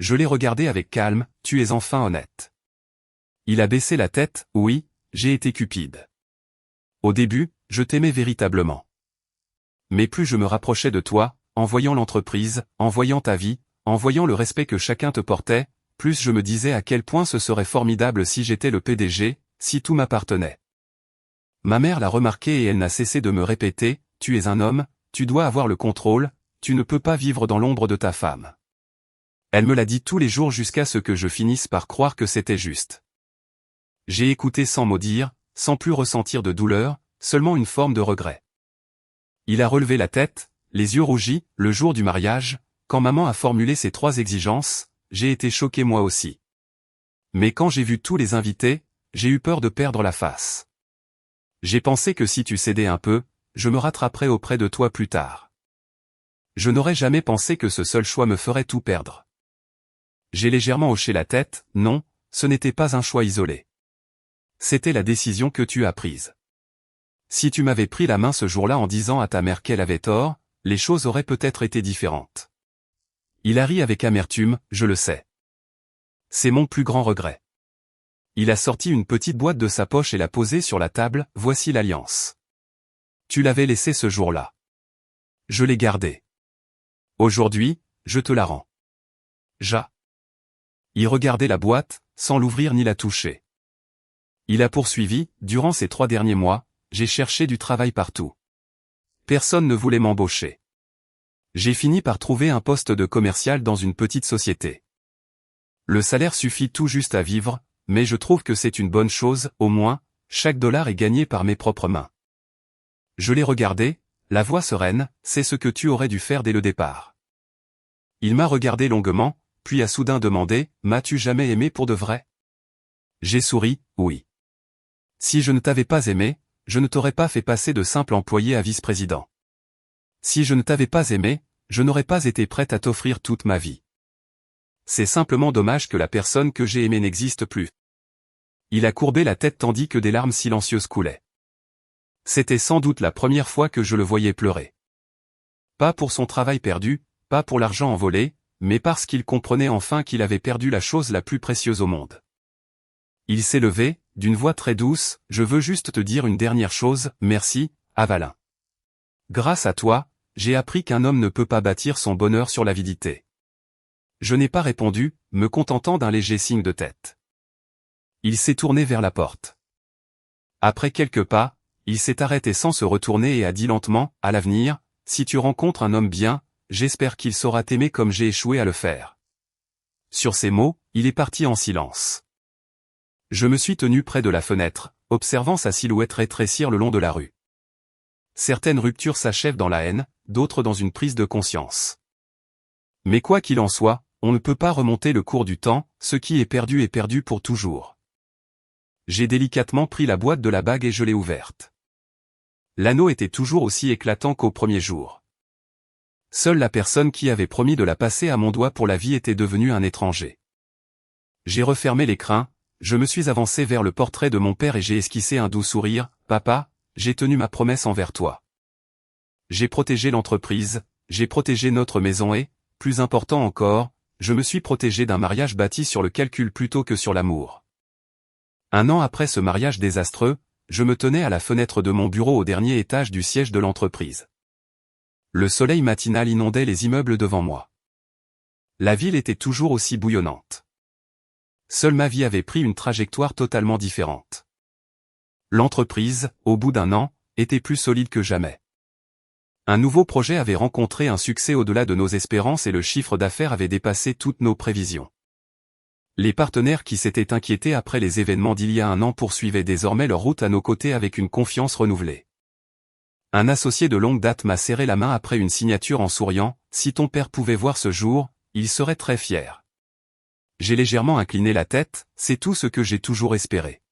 Je l'ai regardé avec calme, tu es enfin honnête. Il a baissé la tête, oui, j'ai été cupide. Au début, je t'aimais véritablement. Mais plus je me rapprochais de toi, en voyant l'entreprise, en voyant ta vie, en voyant le respect que chacun te portait, plus je me disais à quel point ce serait formidable si j'étais le PDG, si tout m'appartenait. Ma mère l'a remarqué et elle n'a cessé de me répéter, tu es un homme, tu dois avoir le contrôle, tu ne peux pas vivre dans l'ombre de ta femme. Elle me l'a dit tous les jours jusqu'à ce que je finisse par croire que c'était juste. J'ai écouté sans mot dire, sans plus ressentir de douleur, seulement une forme de regret. Il a relevé la tête, les yeux rougis, le jour du mariage, quand maman a formulé ces 3 exigences, j'ai été choqué moi aussi. Mais quand j'ai vu tous les invités, j'ai eu peur de perdre la face. J'ai pensé que si tu cédais un peu, je me rattraperais auprès de toi plus tard. Je n'aurais jamais pensé que ce seul choix me ferait tout perdre. J'ai légèrement hoché la tête, non, ce n'était pas un choix isolé. C'était la décision que tu as prise. Si tu m'avais pris la main ce jour-là en disant à ta mère qu'elle avait tort, les choses auraient peut-être été différentes. Il a ri avec amertume, je le sais. C'est mon plus grand regret. Il a sorti une petite boîte de sa poche et l'a posée sur la table, voici l'alliance. Tu l'avais laissée ce jour-là. Je l'ai gardée. Aujourd'hui, je te la rends. Il regardait la boîte, sans l'ouvrir ni la toucher. Il a poursuivi, durant ces 3 derniers mois, j'ai cherché du travail partout. Personne ne voulait m'embaucher. J'ai fini par trouver un poste de commercial dans une petite société. Le salaire suffit tout juste à vivre, mais je trouve que c'est une bonne chose, au moins, chaque dollar est gagné par mes propres mains. Je l'ai regardé, la voix sereine, c'est ce que tu aurais dû faire dès le départ. Il m'a regardé longuement, puis a soudain demandé, m'as-tu jamais aimé pour de vrai? J'ai souri, oui. Si je ne t'avais pas aimé, je ne t'aurais pas fait passer de simple employé à vice-président. Si je ne t'avais pas aimé, je n'aurais pas été prête à t'offrir toute ma vie. C'est simplement dommage que la personne que j'ai aimée n'existe plus. Il a courbé la tête tandis que des larmes silencieuses coulaient. C'était sans doute la première fois que je le voyais pleurer. Pas pour son travail perdu, pas pour l'argent envolé, mais parce qu'il comprenait enfin qu'il avait perdu la chose la plus précieuse au monde. Il s'est levé, d'une voix très douce, je veux juste te dire une dernière chose, merci, Avalin. Grâce à toi, j'ai appris qu'un homme ne peut pas bâtir son bonheur sur l'avidité. Je n'ai pas répondu, me contentant d'un léger signe de tête. Il s'est tourné vers la porte. Après quelques pas, il s'est arrêté sans se retourner et a dit lentement, à l'avenir, si tu rencontres un homme bien, j'espère qu'il saura t'aimer comme j'ai échoué à le faire. Sur ces mots, il est parti en silence. Je me suis tenu près de la fenêtre, observant sa silhouette rétrécir le long de la rue. Certaines ruptures s'achèvent dans la haine, d'autres dans une prise de conscience. Mais quoi qu'il en soit, on ne peut pas remonter le cours du temps, ce qui est perdu pour toujours. J'ai délicatement pris la boîte de la bague et je l'ai ouverte. L'anneau était toujours aussi éclatant qu'au premier jour. Seule la personne qui avait promis de la passer à mon doigt pour la vie était devenue un étranger. J'ai refermé l'écrin, je me suis avancé vers le portrait de mon père et j'ai esquissé un doux sourire, « Papa, j'ai tenu ma promesse envers toi. J'ai protégé l'entreprise, j'ai protégé notre maison et, plus important encore, je me suis protégé d'un mariage bâti sur le calcul plutôt que sur l'amour. » Un an après ce mariage désastreux, je me tenais à la fenêtre de mon bureau au dernier étage du siège de l'entreprise. Le soleil matinal inondait les immeubles devant moi. La ville était toujours aussi bouillonnante. Seule ma vie avait pris une trajectoire totalement différente. L'entreprise, au bout d'un an, était plus solide que jamais. Un nouveau projet avait rencontré un succès au-delà de nos espérances et le chiffre d'affaires avait dépassé toutes nos prévisions. Les partenaires qui s'étaient inquiétés après les événements d'il y a un an poursuivaient désormais leur route à nos côtés avec une confiance renouvelée. Un associé de longue date m'a serré la main après une signature en souriant, « Si ton père pouvait voir ce jour, il serait très fier. » J'ai légèrement incliné la tête, c'est tout ce que j'ai toujours espéré.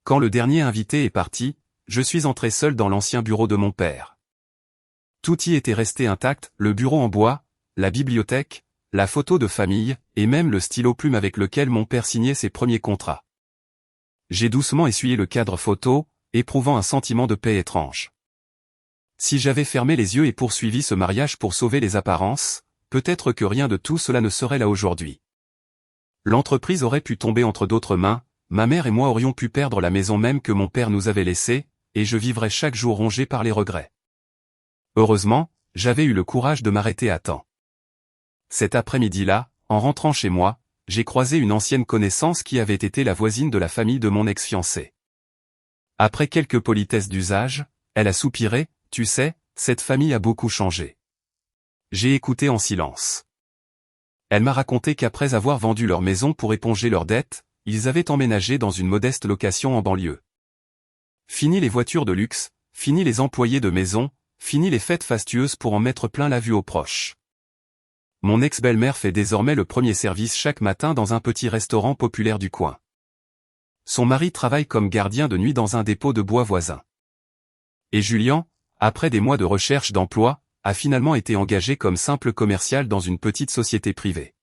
Quand le dernier invité est parti, je suis entré seul dans l'ancien bureau de mon père. Tout y était resté intact, le bureau en bois, la bibliothèque, la photo de famille, et même le stylo plume avec lequel mon père signait ses premiers contrats. J'ai doucement essuyé le cadre photo, éprouvant un sentiment de paix étrange. Si j'avais fermé les yeux et poursuivi ce mariage pour sauver les apparences, peut-être que rien de tout cela ne serait là aujourd'hui. L'entreprise aurait pu tomber entre d'autres mains, ma mère et moi aurions pu perdre la maison même que mon père nous avait laissée, et je vivrais chaque jour rongé par les regrets. Heureusement, j'avais eu le courage de m'arrêter à temps. Cet après-midi-là, en rentrant chez moi, j'ai croisé une ancienne connaissance qui avait été la voisine de la famille de mon ex-fiancé. Après quelques politesses d'usage, elle a soupiré, « Tu sais, cette famille a beaucoup changé. » J'ai écouté en silence. Elle m'a raconté qu'après avoir vendu leur maison pour éponger leurs dettes, ils avaient emménagé dans une modeste location en banlieue. Fini les voitures de luxe, fini les employés de maison, fini les fêtes fastueuses pour en mettre plein la vue aux proches. Mon ex-belle-mère fait désormais le premier service chaque matin dans un petit restaurant populaire du coin. Son mari travaille comme gardien de nuit dans un dépôt de bois voisin. Et Julien, après des mois de recherche d'emploi, a finalement été engagé comme simple commercial dans une petite société privée.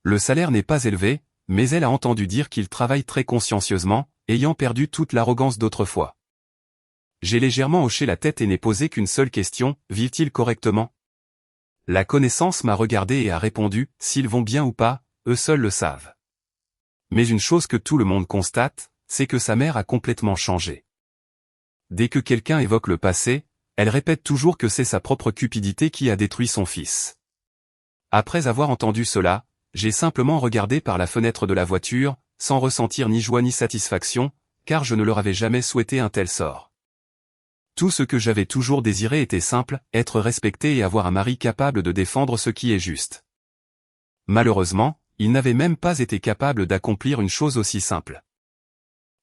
Le salaire n'est pas élevé, mais elle a entendu dire qu'il travaille très consciencieusement, ayant perdu toute l'arrogance d'autrefois. J'ai légèrement hoché la tête et n'ai posé qu'une seule question, vivent-ils correctement? La connaissance m'a regardé et a répondu, s'ils vont bien ou pas, eux seuls le savent. Mais une chose que tout le monde constate, c'est que sa mère a complètement changé. Dès que quelqu'un évoque le passé, elle répète toujours que c'est sa propre cupidité qui a détruit son fils. Après avoir entendu cela, j'ai simplement regardé par la fenêtre de la voiture, sans ressentir ni joie ni satisfaction, car je ne leur avais jamais souhaité un tel sort. Tout ce que j'avais toujours désiré était simple, être respecté et avoir un mari capable de défendre ce qui est juste. Malheureusement, il n'avait même pas été capable d'accomplir une chose aussi simple.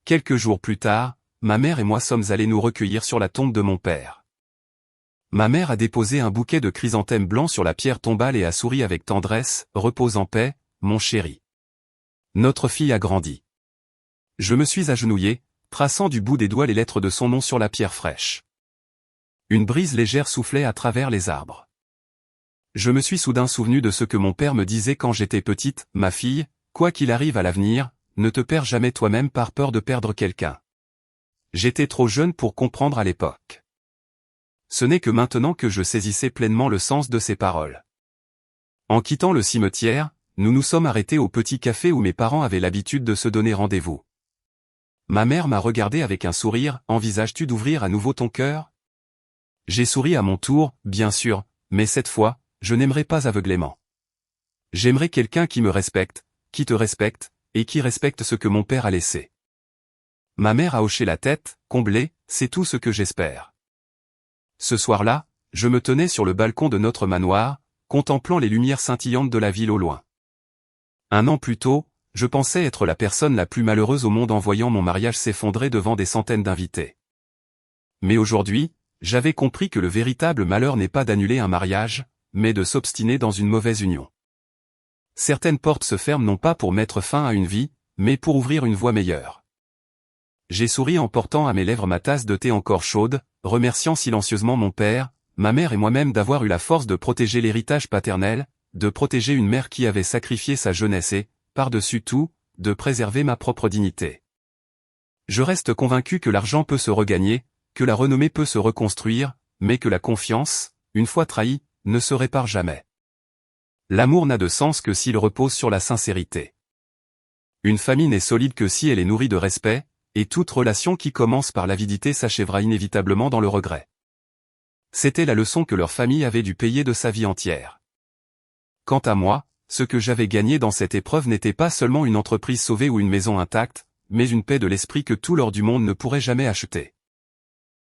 Quelques jours plus tard, ma mère et moi sommes allés nous recueillir sur la tombe de mon père. Ma mère a déposé un bouquet de chrysanthèmes blancs sur la pierre tombale et a souri avec tendresse, « Repose en paix, mon chéri. Notre fille a grandi. » Je me suis agenouillé, traçant du bout des doigts les lettres de son nom sur la pierre fraîche. Une brise légère soufflait à travers les arbres. Je me suis soudain souvenu de ce que mon père me disait quand j'étais petite, « Ma fille, quoi qu'il arrive à l'avenir, ne te perds jamais toi-même par peur de perdre quelqu'un. » J'étais trop jeune pour comprendre à l'époque. Ce n'est que maintenant que je saisissais pleinement le sens de ces paroles. En quittant le cimetière, nous nous sommes arrêtés au petit café où mes parents avaient l'habitude de se donner rendez-vous. Ma mère m'a regardé avec un sourire, « Envisages-tu d'ouvrir à nouveau ton cœur ?» J'ai souri à mon tour, bien sûr, mais cette fois, je n'aimerais pas aveuglément. J'aimerais quelqu'un qui me respecte, qui te respecte, et qui respecte ce que mon père a laissé. Ma mère a hoché la tête, comblée, « C'est tout ce que j'espère. » Ce soir-là, je me tenais sur le balcon de notre manoir, contemplant les lumières scintillantes de la ville au loin. Un an plus tôt, je pensais être la personne la plus malheureuse au monde en voyant mon mariage s'effondrer devant des centaines d'invités. Mais aujourd'hui, j'avais compris que le véritable malheur n'est pas d'annuler un mariage, mais de s'obstiner dans une mauvaise union. Certaines portes se ferment non pas pour mettre fin à une vie, mais pour ouvrir une voie meilleure. J'ai souri en portant à mes lèvres ma tasse de thé encore chaude, remerciant silencieusement mon père, ma mère et moi-même d'avoir eu la force de protéger l'héritage paternel, de protéger une mère qui avait sacrifié sa jeunesse et, par-dessus tout, de préserver ma propre dignité. Je reste convaincu que l'argent peut se regagner, que la renommée peut se reconstruire, mais que la confiance, une fois trahie, ne se répare jamais. L'amour n'a de sens que s'il repose sur la sincérité. Une famille n'est solide que si elle est nourrie de respect, et toute relation qui commence par l'avidité s'achèvera inévitablement dans le regret. C'était la leçon que leur famille avait dû payer de sa vie entière. Quant à moi, ce que j'avais gagné dans cette épreuve n'était pas seulement une entreprise sauvée ou une maison intacte, mais une paix de l'esprit que tout l'or du monde ne pourrait jamais acheter.